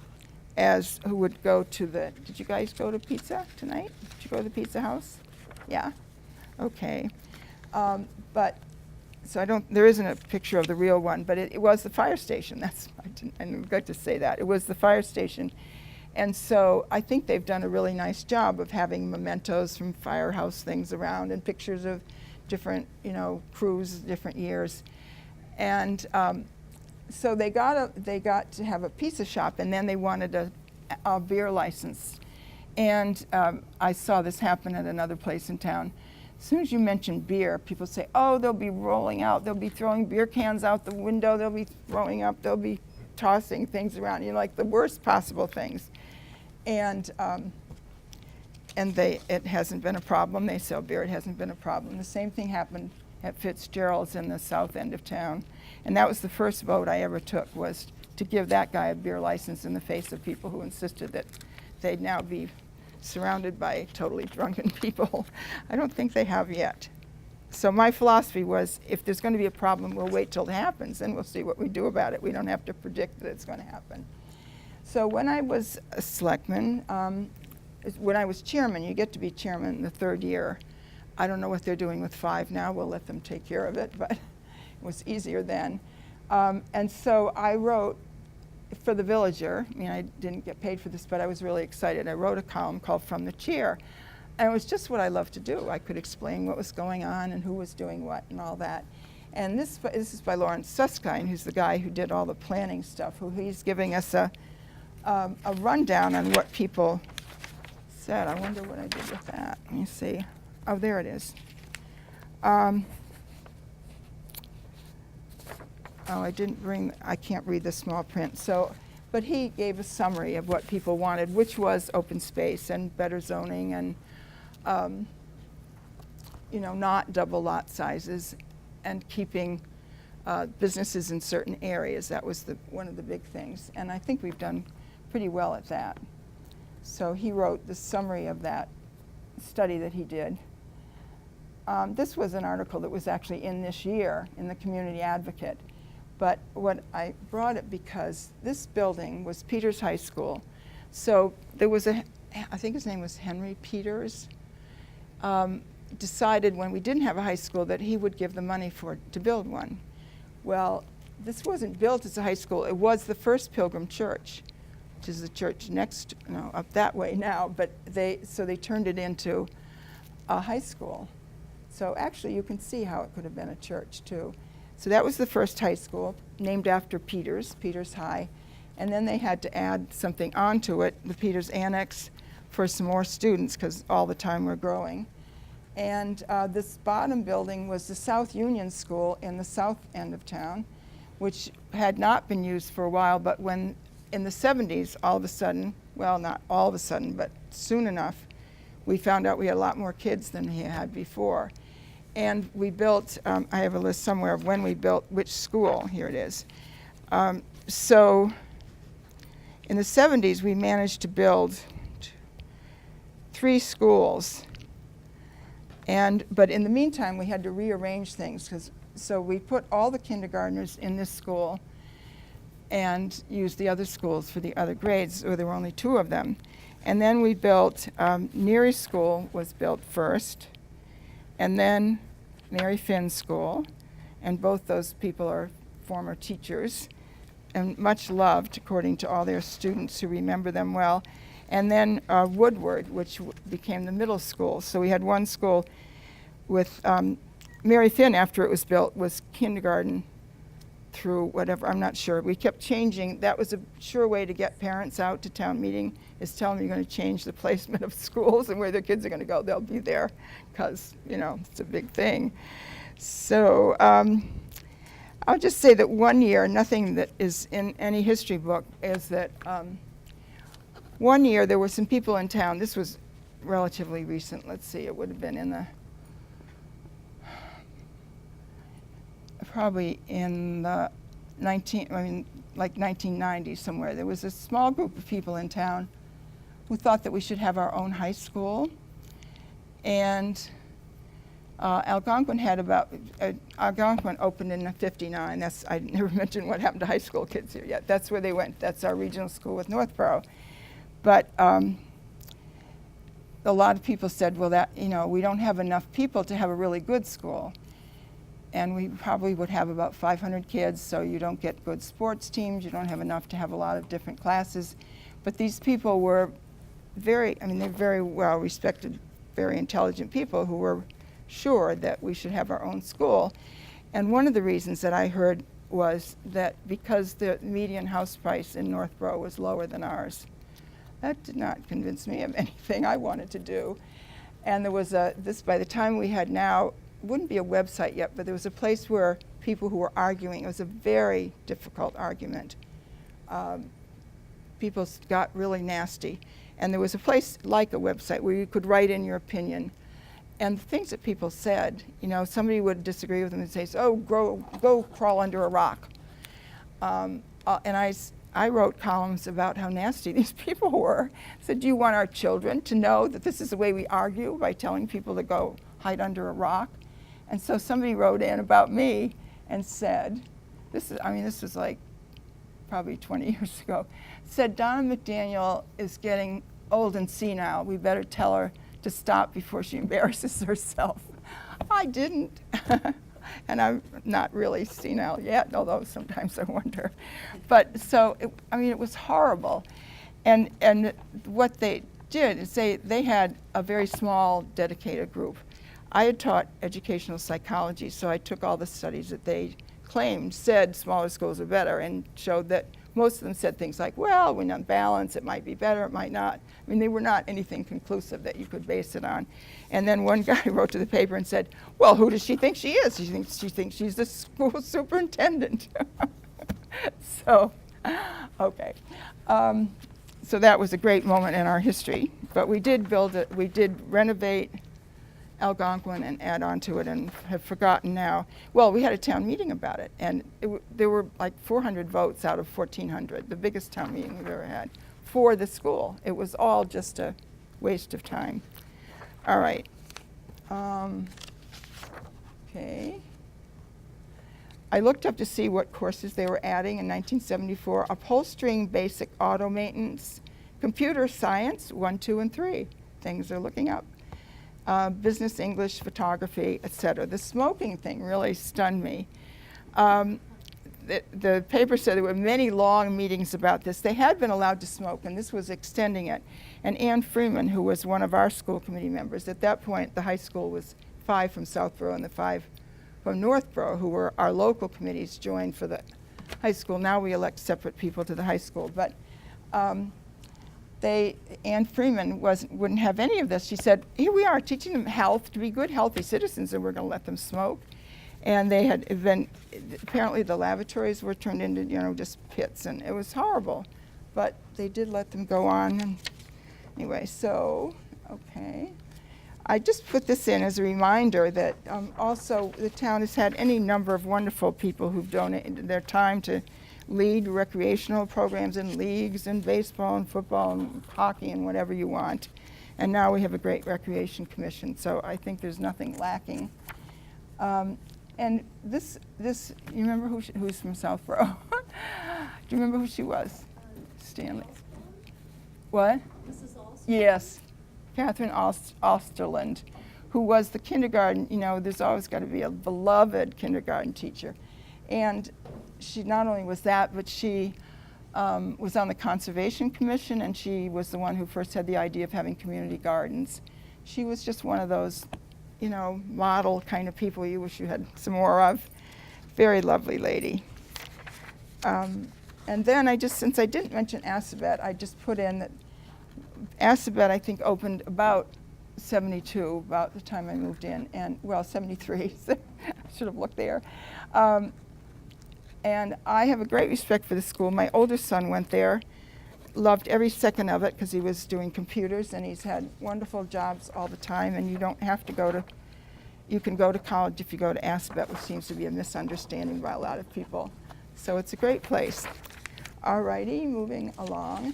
as who would go to did you guys go to pizza tonight? Did you go to the pizza house? Yeah? Okay. There isn't a picture of the real one, but it was the fire station. I forgot to say that. It was the fire station. And so I think they've done a really nice job of having mementos from firehouse things around and pictures of different, crews, different years. And so they got to have a pizza shop, and then they wanted a beer license. And I saw this happen at another place in town. As soon as you mention beer, people say, oh, they'll be rolling out, they'll be throwing beer cans out the window, they'll be throwing up, they'll be tossing things around, like the worst possible things. And it hasn't been a problem. They sell beer, it hasn't been a problem. The same thing happened at Fitzgerald's in the south end of town. And that was the first vote I ever took, was to give that guy a beer license in the face of people who insisted that they'd now be surrounded by totally drunken people. I don't think they have yet. So my philosophy was, if there's going to be a problem, we'll wait till it happens, and we'll see what we do about it. We don't have to predict that it's going to happen. So when I was a selectman, when I was chairman, you get to be chairman the third year. I don't know what they're doing with 5 now. We'll let them take care of it, but it was easier then. And so I wrote for the Villager. I mean, I didn't get paid for this, but I was really excited. I wrote a column called From the Chair. And it was just what I love to do. I could explain what was going on and who was doing what and all that. And this is by Lawrence Susskind, who's the guy who did all the planning stuff, he's giving us a rundown on what people said. I wonder what I did with that. Let me see. Oh, there it is. I can't read the small print. But he gave a summary of what people wanted, which was open space and better zoning and, not double lot sizes and keeping businesses in certain areas. That was one of the big things. And I think we've done pretty well at that. So he wrote the summary of that study that he did. This was an article that was actually in this year in the Community Advocate. But what I brought it because this building was Peters High School. So there was I think his name was Henry Peters, decided when we didn't have a high up that he would give the money to build one. Well, this wasn't built as a high school. It was the first Pilgrim Church, which is the church up that way now, but they turned it into a high school. So actually you can see how it could have been a church too. So that was the first high school, named after Peters High. And then they had to add something onto it, the Peters Annex, for some more students, because all the time we're growing. And this bottom building was the South Union School in the south end of town, which had not been used for a while, but when in the 70s, all of a sudden, well, not all of a sudden, but soon enough, we found out we had a lot more kids than we had before. And we built, I have a list somewhere of when we built which school. Here it is. So in the 70s, we managed to build 3 schools. But in the meantime, we had to rearrange things. So we put all the kindergartners in this school and used the other schools for the other grades, or there were only 2 of them. And then we built, Neary School was built first, and then Mary Finn School, and both those people are former teachers and much loved according to all their students who remember them well. And then Woodward, which became the middle school. So we had one school with Mary Finn, after it was built, was kindergarten through whatever, I'm not sure. We kept changing. That was a sure way to get parents out to town meeting, is tell them you're going to change the placement of schools and where their kids are going to go. They'll be there because, it's a big thing. So I'll just say that one year, nothing that is in any history book, is that one year there were some people in town. This was relatively recent. Let's see, it would have been in the, probably in the like 1990 somewhere. There was a small group of people in town who thought that we should have our own high school. And Algonquin had Algonquin opened in '59. I never mentioned what happened to high school kids here yet. That's where they went. That's our regional school with Northborough. But a lot of people said, well, that, we don't have enough people to have a really good school. And we probably would have about 500 kids, so you don't get good sports teams. You don't have enough to have a lot of different classes. But these people were they're very well respected, very intelligent people who were sure that we should have our own school. And one of the reasons that I heard was that because the median house price in Northborough was lower than ours. That did not convince me of anything I wanted to do. And there was by the time we had now, it wouldn't be a website yet, but there was a place where people who were arguing. It was a very difficult argument. People got really nasty. And there was a place like a website where you could write in your opinion. And the things that people said, somebody would disagree with them and say, oh, go crawl under a rock. And I wrote columns about how nasty these people were. I said, do you want our children to know that this is the way we argue, by telling people to go hide under a rock? And so somebody wrote in about me and said, this was like probably 20 years ago, said Donna McDaniel is getting old and senile. We better tell her to stop before she embarrasses herself. I didn't. And I'm not really senile yet, although sometimes I wonder. But so, it was horrible. And what they did is they had a very small, dedicated group. I had taught educational psychology, so I took all the studies that they claimed said smaller schools are better, and showed that most of them said things like, well, we're not balanced, it might be better, it might not. They were not anything conclusive that you could base it on. And then one guy wrote to the paper and said, well, who does she think she is? She thinks she's the school superintendent. So, okay. So that was a great moment in our history. But we did renovate Algonquin and add on to it, and have forgotten now. Well, we had a town meeting about it, and there were like 400 votes out of 1,400, the biggest town meeting we've ever had, for the school. It was all just a waste of time. All right. Okay. I looked up to see what courses they were adding in 1974. Upholstering, basic auto maintenance, computer science, 1, 2, and 3. Things are looking up. Business English, photography, etc. The smoking thing really stunned me. The paper said there were many long meetings about this. They had been allowed to smoke, and this was extending it. And Ann Freeman, who was one of our school committee members, at that point the high school was 5 from Southborough and the 5 from Northborough, who were our local committees, joined for the high school. Now we elect separate people to the high school. But Ann Freeman wouldn't have any of this. She said, here we are teaching them health, to be good, healthy citizens, and we're going to let them smoke. And they had apparently the lavatories were turned into, just pits, and it was horrible. But they did let them go on. And anyway, so, okay. I just put this in as a reminder that also the town has had any number of wonderful people who've donated their time to lead recreational programs and leagues and baseball and football and hockey and whatever you want. And now we have a great recreation commission, so I think there's nothing lacking. And this, you remember who's from Southborough? Do you remember who she was? Stanley. What? Mrs. Alston? Yes, Catherine Osterland, who was the kindergarten, there's always got to be a beloved kindergarten teacher. And she not only was that, but she was on the Conservation Commission, and she was the one who first had the idea of having community gardens. She was just one of those, model kind of people you wish you had some more of. Very lovely lady. And then since I didn't mention Assabet, I just put in that Assabet, I think, opened about 72, about the time I moved in, and 73, so I should have looked there. And I have a great respect for the school. My oldest son went there loved every second of it because he was doing computers, and he's had wonderful jobs all the time, and you don't have to go to, you can go to college if you go to Ascot, which seems to be a misunderstanding by a lot of people. So it's a great place. All righty, moving along.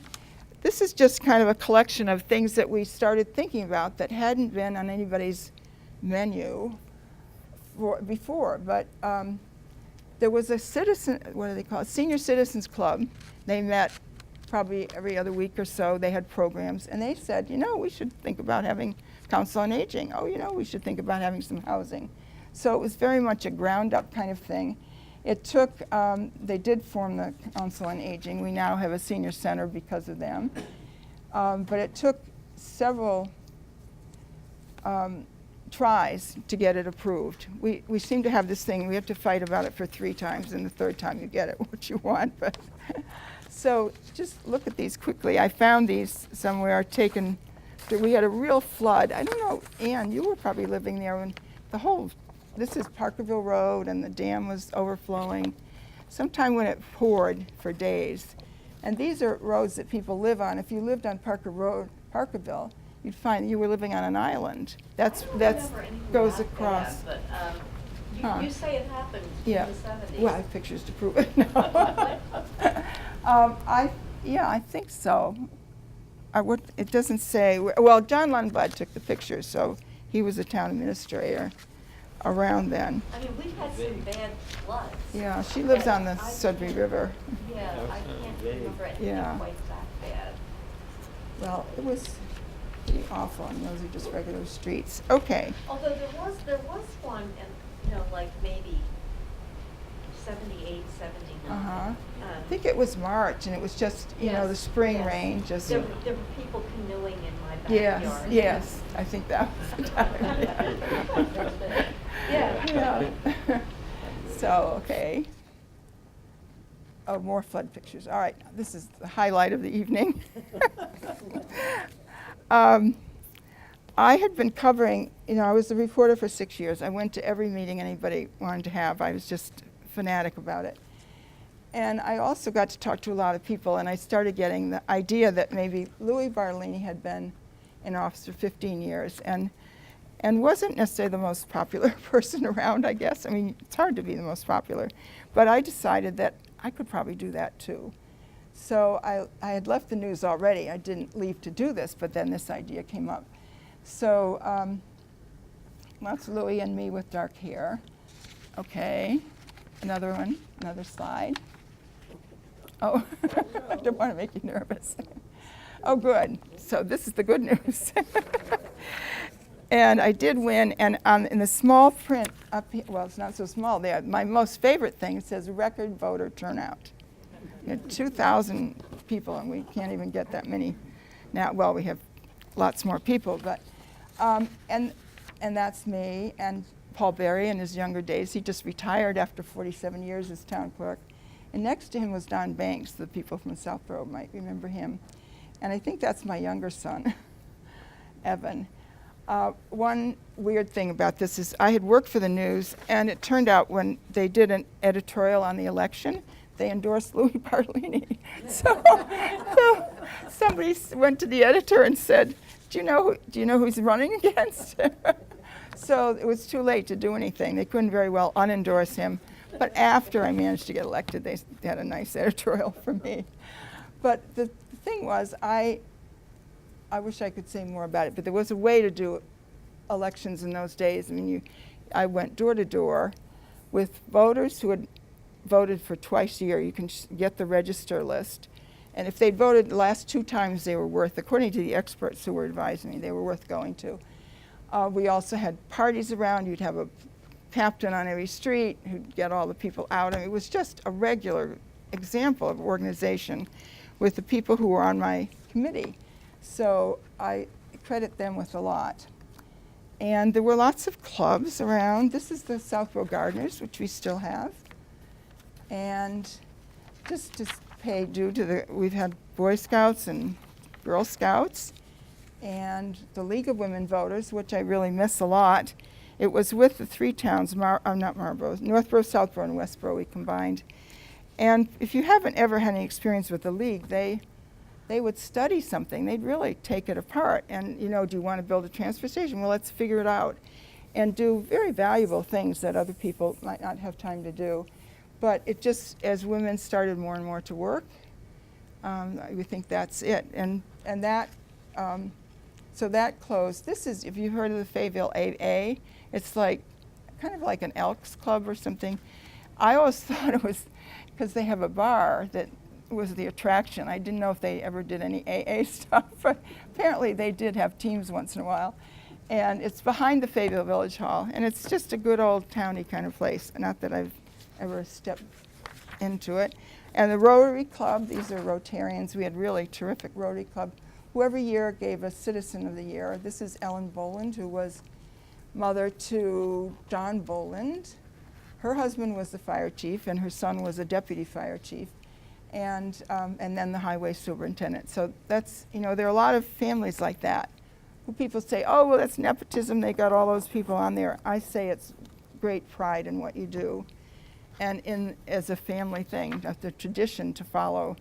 This is just kind of a collection of things that we started thinking about that hadn't been on anybody's menu before, but there was a citizen, what do they call it, senior citizens club. They met probably every other week or so. They had programs, and they said, you know, we should think about having council on aging. Oh, you know, we should think about having some housing. So it was very much a ground up kind of thing. It took, they did form the council on aging. We now have a senior center because of them. But it took several tries to get it approved. We seem to have this thing, we have to fight about it for 3 times, and the 3rd time you get it what you want. But so just look at these quickly. I found these somewhere taken, we had a real flood. I don't know, Ann, you were probably living there when the whole, this is Parkerville Road, and the dam was overflowing. Sometime when it poured for days. And these are roads that people live on. If you lived on Parker Road, Parkerville, you'd find you were living on an island. That's goes across. That, but you say it happened in the 70s. Well, I have pictures to prove it. No. I think so. It doesn't say. Well, John Lundblad took the pictures, so he was a town administrator around then. I mean, we've had some bad floods. Yeah, she lives on the Sudbury River. Yeah, I can't remember anything quite that bad. Well, it was pretty awful, and those are just regular streets. Okay. Although there was one, and like maybe 78, 79. I think it was March, and it was just the spring rain. Just there were people canoeing in my backyard. Yes, I think that was the time. Yeah. So okay. Oh, more flood pictures. All right, this is the highlight of the evening. I had been covering, I was a reporter for 6 years. I went to every meeting anybody wanted to have. I was just fanatic about it. And I also got to talk to a lot of people, and I started getting the idea that maybe Louis Bartolini had been in office for 15 years and wasn't necessarily the most popular person around, I guess. I mean, it's hard to be the most popular. But I decided that I could probably do that too. So I had left the news already. I didn't leave to do this, but then this idea came up. So that's Louis and me with dark hair. Okay, another one, another slide. Oh, I don't want to make you nervous. Oh, good. So this is the good news. And I did win, and in the small print up here, well, it's not so small there, my most favorite thing, it says record voter turnout. 2,000 people, and we can't even get that many now. Well, we have lots more people, but, and that's me, and Paul Berry in his younger days. He just retired after 47 years as town clerk. And next to him was Don Banks. The people from Southborough might remember him. And I think that's my younger son, Evan. One weird thing about this is I had worked for the news, and it turned out when they did an editorial on the election, they endorsed Louis Bartolini. So somebody went to the editor and said, do you know who he's running against? So it was too late to do anything. They couldn't very well unendorse him. But after I managed to get elected, they had a nice editorial for me. But the thing was, I wish I could say more about it, but there was a way to do elections in those days. I mean, I went door to door with voters who had voted for twice a year. You can get the register list. And if they'd voted the last 2 times, they were worth, according to the experts who were advising me, they were worth going to. We also had parties around. You'd have a captain on every street who'd get all the people out. I mean, it was just a regular example of organization with the people who were on my committee. So I credit them with a lot. And there were lots of clubs around. This is the Southborough Gardeners, which we still have. And just to pay due to we've had Boy Scouts and Girl Scouts and the League of Women Voters, which I really miss a lot. It was with the 3 towns, not Marlborough, Northborough, Southborough, and Westborough we combined. And if you haven't ever had any experience with the League, they they would study something. They'd really take it apart. And, you know, do you want to build a transfer station? Well, let's figure it out. And do very valuable things that other people might not have time to do. But it just, as women started more and more to work, we think that's it. And that, so that closed. This is, if you've heard of the Fayetteville AA, it's like, kind of like an Elks Club or something. I always thought it was because they have a bar that was the attraction. I didn't know if they ever did any AA stuff, but apparently they did have teams once in a while. And it's behind the Fayetteville Village Hall, and it's just a good old towny kind of place. Not that I've ever stepped into it. And the Rotary Club, these are Rotarians. We had really terrific Rotary Club, who every year gave us Citizen of the Year. This is Ellen Boland, who was mother to John Boland. Her husband was the fire chief, and her son was a deputy fire chief, and then the highway superintendent. So that's, you know, there are a lot of families like that, who people say, oh, well, that's nepotism. They got all those people on there. I say it's great pride in what you do, and as a family thing, the tradition to follow,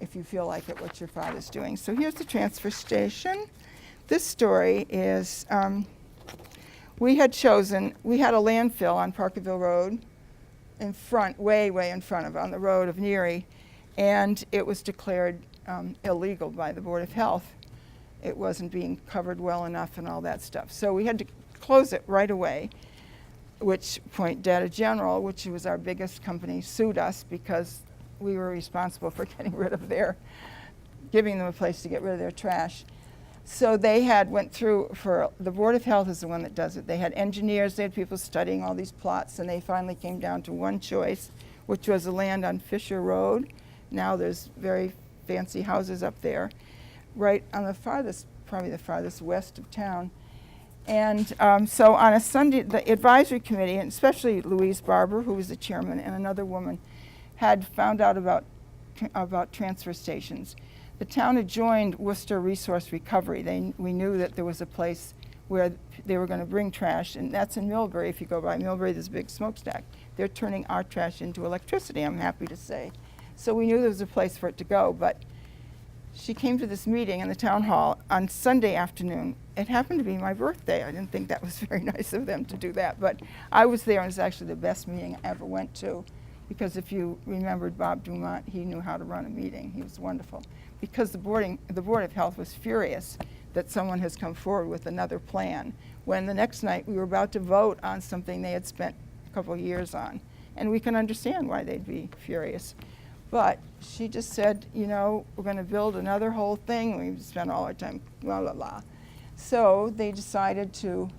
if you feel like it, what your father's doing. So here's the transfer station. This story is. We had a landfill on Parkerville Road in front, way in front of, on the road of Neary, and it was declared illegal by the Board of Health. It wasn't being covered well enough and all that stuff. So we had to close it right away, which point Data General, which was our biggest company, sued us because we were responsible for getting rid of giving them a place to get rid of their trash. So they went through, the Board of Health is the one that does it. They had engineers, they had people studying all these plots, and they finally came down to one choice, which was the land on Fisher Road. Now there's very fancy houses up there, right on probably the farthest west of town. And so on a Sunday, the advisory committee, and especially Louise Barber, who was the chairman, and another woman, had found out about transfer stations. The town had joined Worcester Resource Recovery. We knew that there was a place where they were going to bring trash, and that's in Millbury. If you go by Millbury, there's a big smokestack. They're turning our trash into electricity, I'm happy to say. So we knew there was a place for it to go, but she came to this meeting in the town hall on Sunday afternoon. It happened to be my birthday. I didn't think that was very nice of them to do that, but I was there, and it was actually the best meeting I ever went to, because if you remembered Bob Dumont, he knew how to run a meeting. He was wonderful. Because the Board of Health was furious that someone has come forward with another plan, when the next night we were about to vote on something they had spent a couple of years on. And we can understand why they'd be furious. But she just said, you know, we're going to build another whole thing. We spent all our time, blah, blah, blah. So they decided to,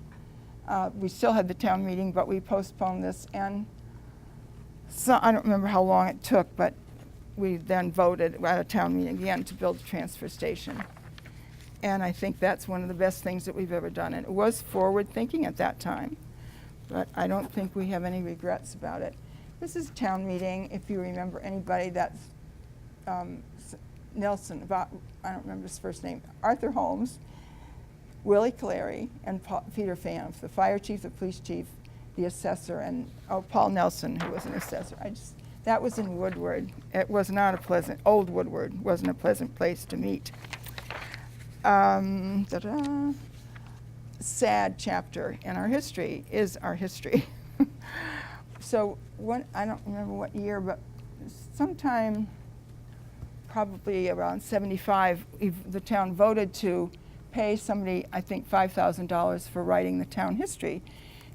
we still had the town meeting, but we postponed this. And so I don't remember how long it took, but we then voted at a town meeting again to build a transfer station. And I think that's one of the best things that we've ever done. And it was forward thinking at that time, but I don't think we have any regrets about it. This is a town meeting. If you remember anybody, that's Nelson, I don't remember his first name, Arthur Holmes, Willie Clary, and Peter Phantom, the fire chief, the police chief, the assessor, and Paul Nelson, who was an assessor. That was in Woodward. It was not a pleasant, old Woodward wasn't a pleasant place to meet. Sad chapter in our history is our history. So I don't remember what year, but sometime probably around 75, the town voted to pay somebody, I think, $5,000 for writing the town history.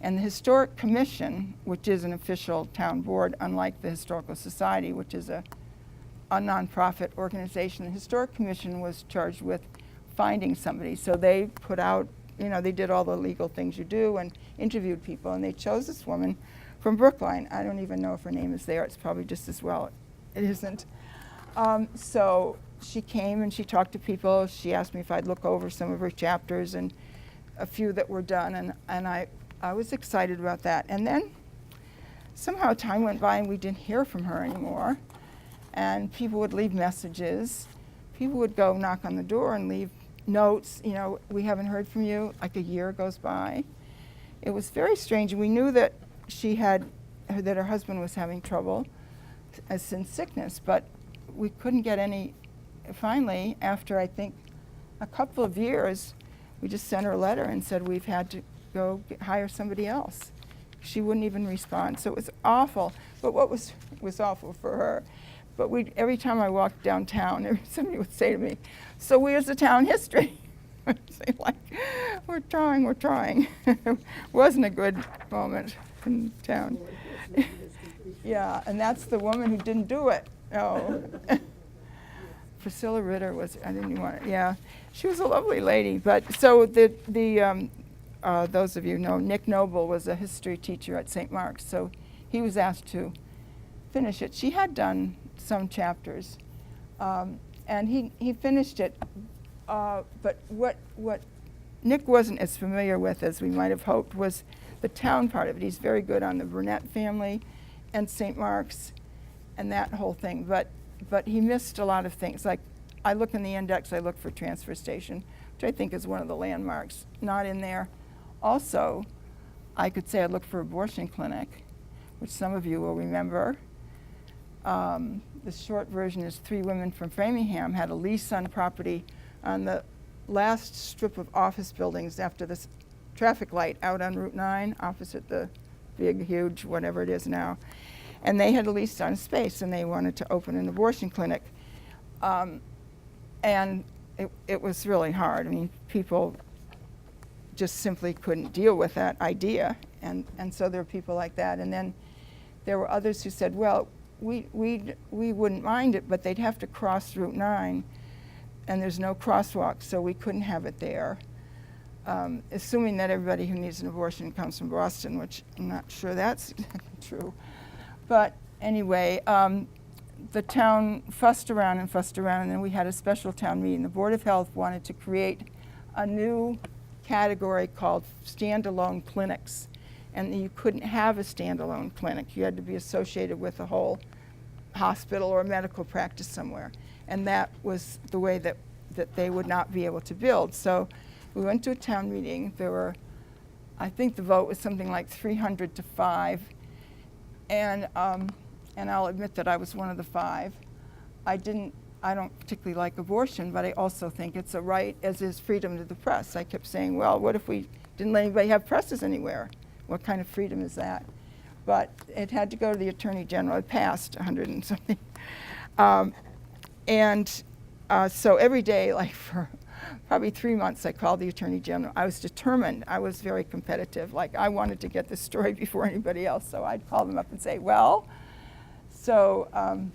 And the Historic Commission, which is an official town board, unlike the Historical Society, which is a nonprofit organization, the Historic Commission was charged with finding somebody. So they put out, you know, they did all the legal things you do and interviewed people, and they chose this woman from Brookline. I don't even know if her name is there. It's probably just as well it isn't. So she came and she talked to people. She asked me if I'd look over some of her chapters and a few that were done, and I was excited about that. And then somehow time went by and we didn't hear from her anymore. And people would leave messages. People would go knock on the door and leave notes, you know, we haven't heard from you. Like a year goes by. It was very strange. We knew that that her husband was having trouble, as in sickness, but we couldn't get any finally, after I think a couple of years, we just sent her a letter and said we've had to go hire somebody else. She wouldn't even respond, so it was awful. But what was awful for her, but every time I walked downtown, somebody would say to me, "So where's the town history?" I'd say, like, we're trying. It wasn't a good moment in town. Yeah, and that's the woman who didn't do it. Oh. Priscilla Ritter was, I didn't even want to, yeah. She was a lovely lady, but so those of you know, Nick Noble was a history teacher at St. Mark's, so he was asked to finish it. She had done some chapters, and he finished it, but what Nick wasn't as familiar with as we might have hoped was the town part of it. He's very good on the Burnett family and St. Mark's and that whole thing, but he missed a lot of things. Like, I look in the index, I look for transfer station, which I think is one of the landmarks, not in there. Also, I could say I look for abortion clinic, which some of you will remember. The short version is 3 women from Framingham had a lease on property on the last strip of office buildings after this traffic light out on Route 9, opposite the big, huge, whatever it is now. And they had a lease on space, and they wanted to open an abortion clinic. And it was really hard. I mean, people just simply couldn't deal with that idea. And so there were people like that. And then there were others who said, well, we wouldn't mind it, but they'd have to cross Route 9, and there's no crosswalk, so we couldn't have it there. Assuming that everybody who needs an abortion comes from Boston, which I'm not sure that's true. But anyway, the town fussed around, and then we had a special town meeting. The Board of Health wanted to create a new category called standalone clinics, and you couldn't have a standalone clinic. You had to be associated with a whole hospital or medical practice somewhere, and that was the way that they would not be able to build. So we went to a town meeting. There were, I think the vote was something like 300 to 5, and I'll admit that I was one of the 5. I don't particularly like abortion, but I also think it's a right, as is freedom to the press. I kept saying, well, what if we didn't let anybody have presses anywhere? What kind of freedom is that? But it had to go to the Attorney General. It passed 100 and something. So every day, like for probably 3 months, I called the Attorney General. I was determined. I was very competitive. Like, I wanted to get this story before anybody else, so I'd call them up and say, well. So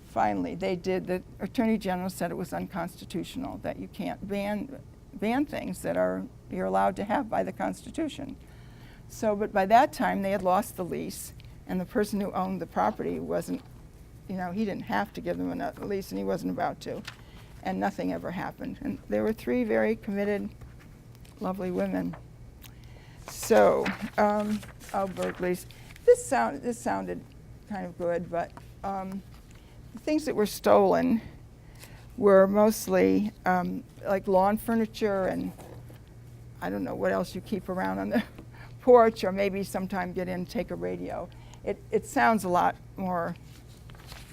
finally, they did. The Attorney General said it was unconstitutional, that you can't ban things that you're allowed to have by the Constitution. So, but by that time, they had lost the lease, and the person who owned the property wasn't, he didn't have to give them a lease, and he wasn't about to, and nothing ever happened. And there were 3 very committed, lovely women. So, burglaries. This sounded kind of good, but the things that were stolen were mostly like lawn furniture, and I don't know what else you keep around on the porch, or maybe sometime get in and take a radio. It sounds a lot more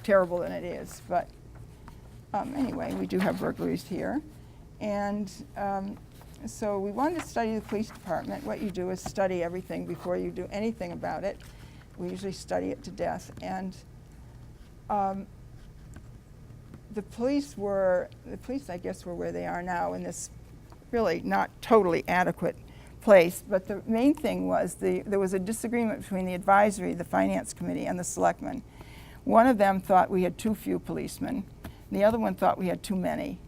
terrible than it is, but anyway, we do have burglaries here. And so we wanted to study the police department. What you do is study everything before you do anything about it. We usually study it to death. And the police, I guess, were where they are now, in this really not totally adequate place. But the main thing was there was a disagreement between the advisory, the finance committee, and the selectmen. One of them thought we had too few policemen. The other one thought we had too many.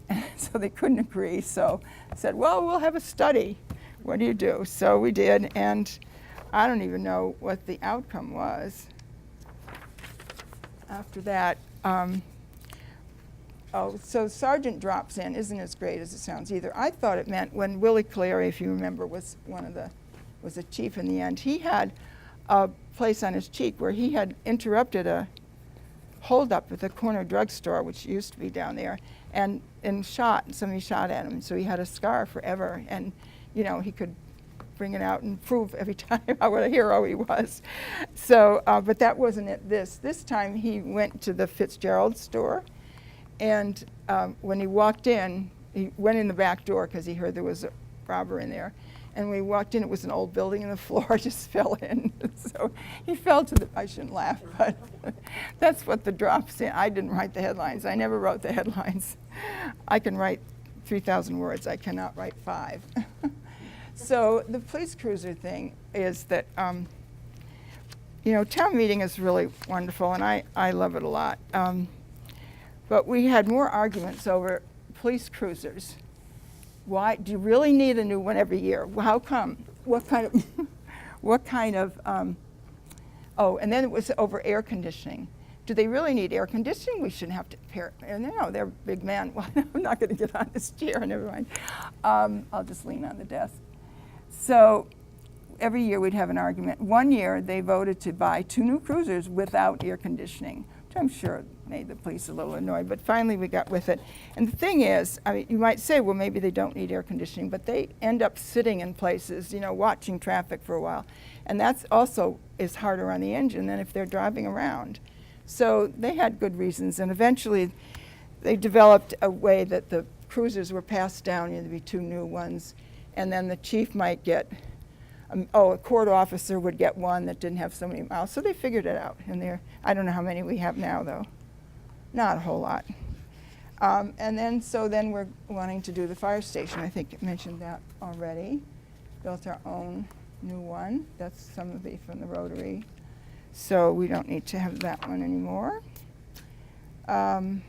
And so they couldn't agree. So I said, well, we'll have a study. What do you do? So we did, and I don't even know what the outcome was. After that, so Sergeant drops in isn't as great as it sounds either. I thought it meant when Willie Clary, if you remember, was a chief in the end. He had a place on his cheek where he had interrupted a holdup at the corner drugstore, which used to be down there, and somebody shot at him. So he had a scar forever, and he could bring it out and prove every time what a hero he was. So, but that wasn't it. This time he went to the Fitzgerald store, And when he walked in, he went in the back door because he heard there was a robber in there. And when he walked in, it was an old building, and the floor just fell in. So he fell to the, I shouldn't laugh, but that's what the drops in. I didn't write the headlines. I never wrote the headlines. I can write 3,000 words. I cannot write 5. So the police cruiser thing is that, you know, town meeting is really wonderful, and I love it a lot. But we had more arguments over police cruisers. Why do you really need a new one every year? How come? What kind of, oh, and then it was over air conditioning. Do they really need air conditioning? We shouldn't have to pair. And no, they're big men. Well, I'm not going to get on this chair. Never mind. I'll just lean on the desk. So every year we'd have an argument. One year they voted to buy 2 new cruisers without air conditioning, which I'm sure made the police a little annoyed, but finally we got with it. And the thing is, I mean, you might say, well, maybe they don't need air conditioning, but they end up sitting in places, you know, watching traffic for a while. And that's also is harder on the engine than if they're driving around. So they had good reasons, and eventually they developed a way that the cruisers were passed down, you know, there'd be 2 new ones, and then the chief might get, a court officer would get one that didn't have so many miles. So they figured it out, and I don't know how many we have now, though. Not a whole lot. And then, so then we're wanting to do the fire station. I think I mentioned that already. Built our own new one. That's some of it from the Rotary. So we don't need to have that one anymore. And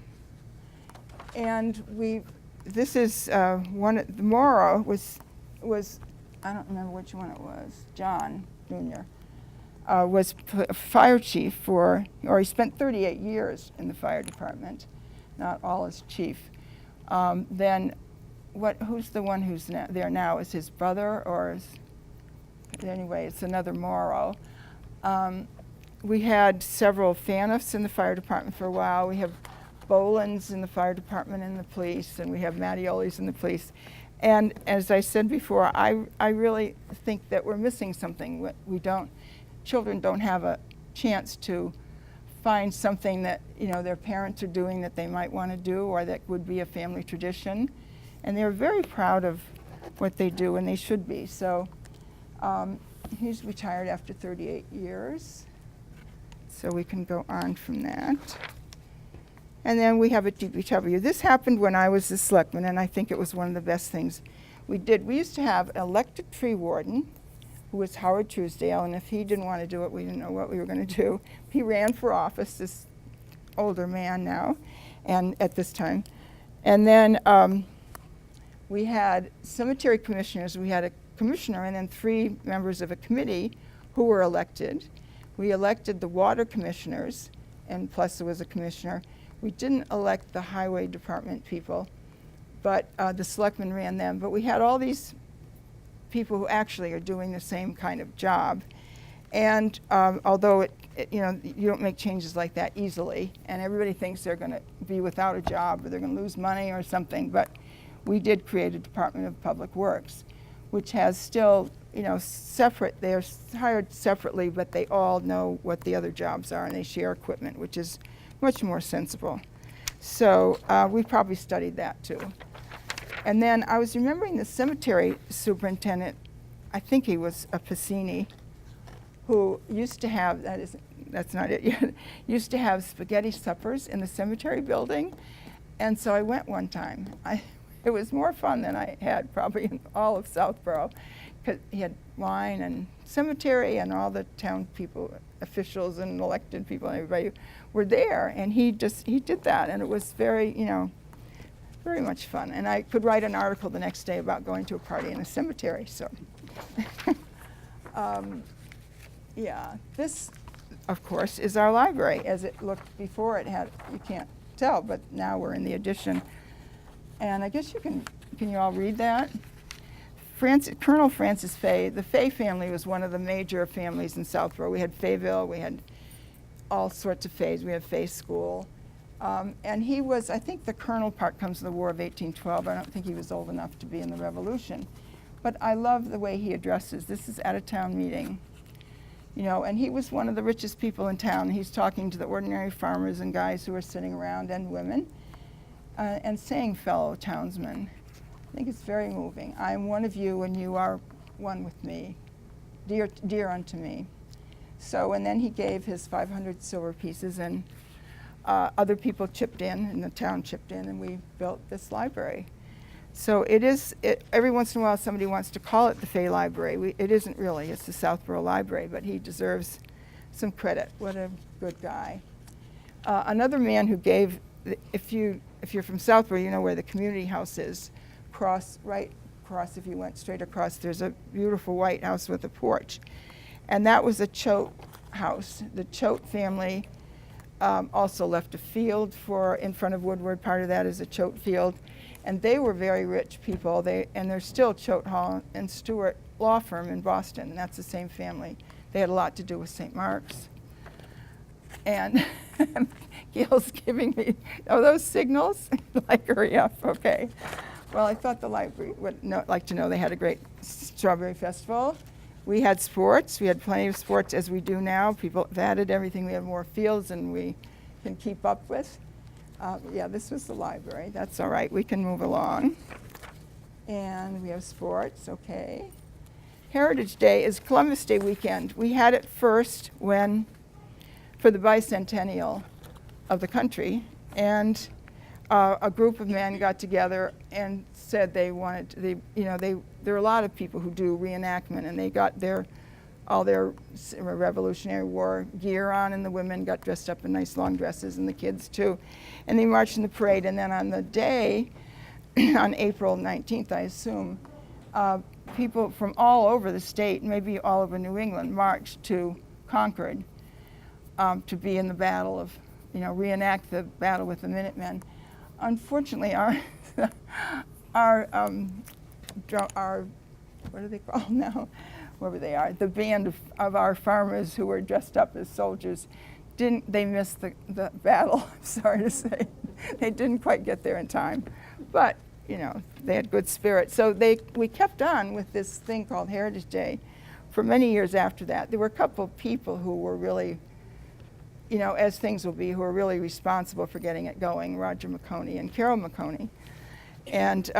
this is one, the Morrow was, I don't remember which one it was, John Jr. Was fire chief for, or he spent 38 years in the fire department, not all as chief. Then who's the one who's there now? Is his brother, or anyway, it's another Morrow. We had several Faniffs in the fire department for a while. We have Bolins in the fire department and the police, and we have Mattiolis in the police. And as I said before, I really think that we're missing something. Children don't have a chance to find something that, you know, their parents are doing that they might want to do, or that would be a family tradition. And they're very proud of what they do, and they should be. So he's retired after 38 years. So we can go on from that. And then we have a DPW. This happened when I was the selectman, and I think it was one of the best things we did. We used to have an elected tree warden, who was Howard Truesdale, and if he didn't want to do it, we didn't know what we were going to do. He ran for office, this older man now, and at this time. And then we had cemetery commissioners. We had a commissioner and then 3 members of a committee who were elected. We elected the water commissioners, and plus there was a commissioner. We didn't elect the highway department people, but the selectmen ran them. But we had all these people who actually are doing the same kind of job. And although you know, you don't make changes like that easily, and everybody thinks they're going to be without a job or they're going to lose money or something, but we did create a Department of Public Works, which has still, you know, separate, they're hired separately, but they all know what the other jobs are, and they share equipment, which is much more sensible. So we probably studied that too. And then I was remembering the cemetery superintendent, I think he was a Pacini, who used to have, that's not it yet, used to have spaghetti suppers in the cemetery building. And so I went one time. It was more fun than I had probably in all of Southborough, because he had wine and cemetery, and all the town people, officials and elected people and everybody were there, and he did that, and it was very, you know, very much fun. And I could write an article the next day about going to a party in a cemetery, so. Yeah, this, of course, is our library. As it looked before, it had, you can't tell, but now we're in the addition. And I guess can you all read that? Colonel Francis Fay, the Fay family was one of the major families in Southborough. We had Fayville, we had all sorts of Fays. We had Fay School. And he was, I think the colonel part comes in the War of 1812. I don't think he was old enough to be in the Revolution. But I love the way he addresses. This is at a town meeting. You know, and he was one of the richest people in town. He's talking to the ordinary farmers and guys who are sitting around, and women. and saying, fellow townsmen. I think it's very moving. I am one of you and you are one with me, dear, dear unto me. So, and then he gave his 500 silver pieces, and other people chipped in, and the town chipped in, and we built this library. So every once in a while somebody wants to call it the Fay Library. It isn't really, it's the Southborough Library, but he deserves some credit. What a good guy. Another man who gave, if you're from Southborough, you know where the community house is. Right across, if you went straight across, there's a beautiful white house with a porch. And that was a Choate house. The Choate family also left a field in front of Woodward. Part of that is a Choate field. And they were very rich people. And they're still Choate Hall and Stewart law firm in Boston, and that's the same family. They had a lot to do with St. Mark's. And Gail's giving me, those signals? Like, hurry up, okay. Well, I thought the library would like to know they had a great strawberry festival. We had sports. We had plenty of sports as we do now. People have added everything. We have more fields than we can keep up with. Yeah, this was the library. That's all right. We can move along. And we have sports, okay. Heritage Day is Columbus Day weekend. We had it first for the bicentennial of the country, and a group of men got together and said they wanted to, there are a lot of people who do reenactment, and they got all their Revolutionary War gear on, and the women got dressed up in nice long dresses, and the kids too. And they marched in the parade, and then on the day, on April 19th, I assume, people from all over the state, maybe all over New England, marched to Concord to be in the battle of, reenact the battle with the Minutemen. Unfortunately, our what are they called now? Whoever they are, the band of our farmers who were dressed up as soldiers, they missed the battle, I'm sorry to say. They didn't quite get there in time. But, they had good spirit. So we kept on with this thing called Heritage Day for many years after that. There were a couple of people who were really, as things will be, who were really responsible for getting it going, Roger McConey and Carol McConey. And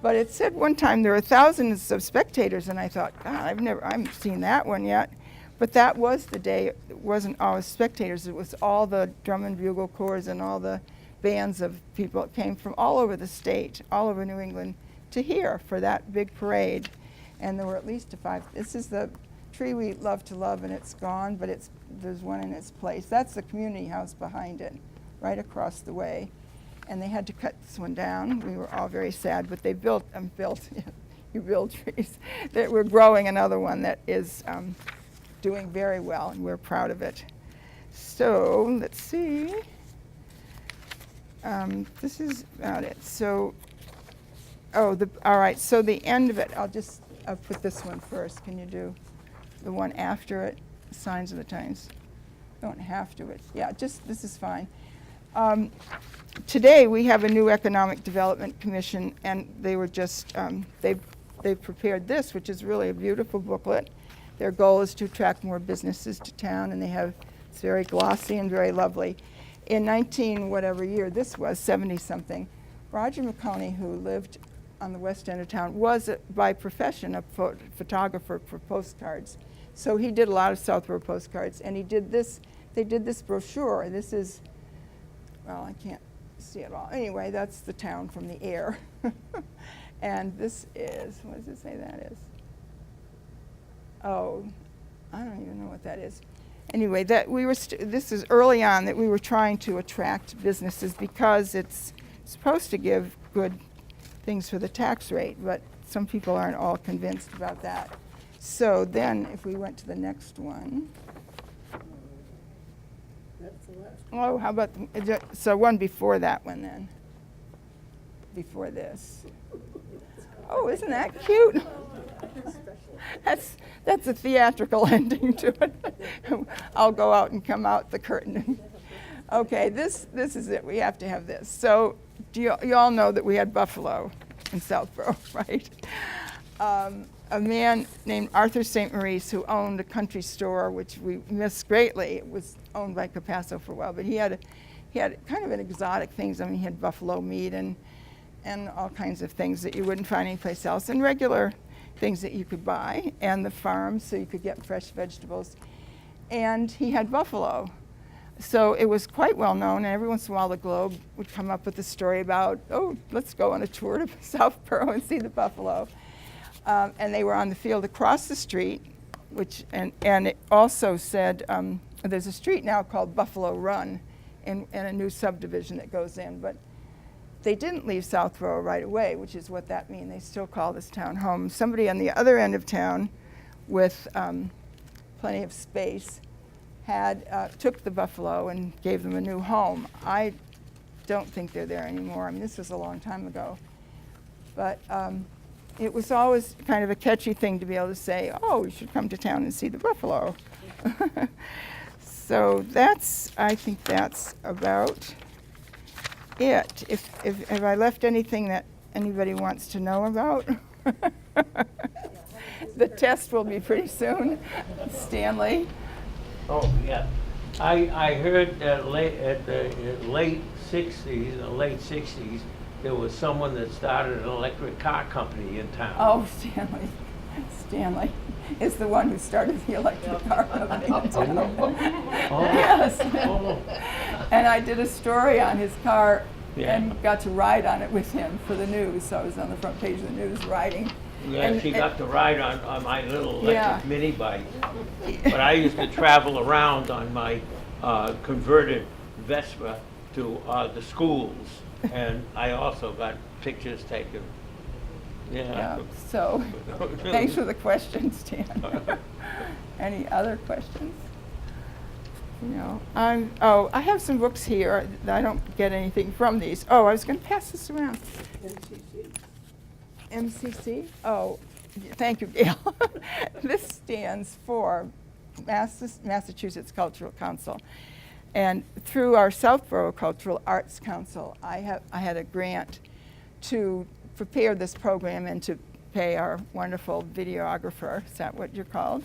but it said one time there were thousands of spectators, and I thought, God, I haven't seen that one yet. But that was the day. It wasn't always spectators. It was all the drum and bugle corps and all the bands of people that came from all over the state, all over New England, to hear for that big parade. And there were at least 5. This is the tree we love to love, and it's gone, but there's one in its place. That's the community house behind it, right across the way. And they had to cut this one down. We were all very sad, but they built, you build trees. We're growing another one that is doing very well, and we're proud of it. So, let's see. This is about it. So, all right, so the end of it, I'll put this one first. Can you do the one after it? Signs of the Times. Don't have to, yeah, this is fine. Today we have a new Economic Development Commission, and they were just, they've prepared this, which is really a beautiful booklet. Their goal is to attract more businesses to town, and it's very glossy and very lovely. In 19-whatever year this was, 70-something, Roger McConey, who lived on the west end of town, was by profession a photographer for postcards. So he did a lot of Southborough postcards, and they did this brochure. This is, well, I can't see it all. Anyway, that's the town from the air. And this is, what does it say that is? Oh, I don't even know what that is. Anyway, this is early on that we were trying to attract businesses because it's supposed to give good things for the tax rate, but some people aren't all convinced about that. So then, if we went to the next one. That's the last one. Oh, how about, so one before that one then. Before this. Oh, isn't that cute? That's a theatrical ending to it. I'll go out and come out the curtain. Okay, this is it. We have to have this. So you all know that we had buffalo in Southborough, right? A man named Arthur St. Maurice, who owned a country store, which we miss greatly. It was owned by Capasso for a while, but he he had kind of an exotic things. I mean, he had buffalo meat and all kinds of things that you wouldn't find anyplace else, and regular things that you could buy, and the farm, so you could get fresh vegetables. And he had buffalo. So it was quite well known, and every once in a while the Globe would come up with a story about, oh, let's go on a tour to Southborough and see the buffalo. And they were on the field across the street, and it also said, there's a street now called Buffalo Run in a new subdivision that goes in, but they didn't leave Southborough right away, which is what that means. They still call this town home. Somebody on the other end of town with plenty of space took the buffalo and gave them a new home. I don't think they're there anymore. I mean, this was a long time ago. But it was always kind of a catchy thing to be able to say, oh, you should come to town and see the buffalo. So I think that's about it. Have I left anything that anybody wants to know about? The test will be pretty soon. Stanley? Oh, yeah. I heard that at the late 60s, there was someone that started an electric car company in town. Oh, Stanley. Stanley is the one who started the electric car company in town. Oh. Yes. Oh. And I did a story on his car Yeah. and got to ride on it with him for the news. So I was on the front page of the news riding. Yeah, And she got to ride on my little Yeah. electric mini bike. But I used to travel around on my converted Vespa to the schools, and I also got pictures taken. Yeah. So thanks for the questions, Dan. Any other questions? No. I have some books here. I don't get anything from these. Oh, I was going to pass this around. MCC? Oh, thank you, Gail. This stands for Massachusetts Cultural Council. And through our Southborough Cultural Arts Council, I had a grant to prepare this program and to pay our wonderful videographer. Is that what you're called?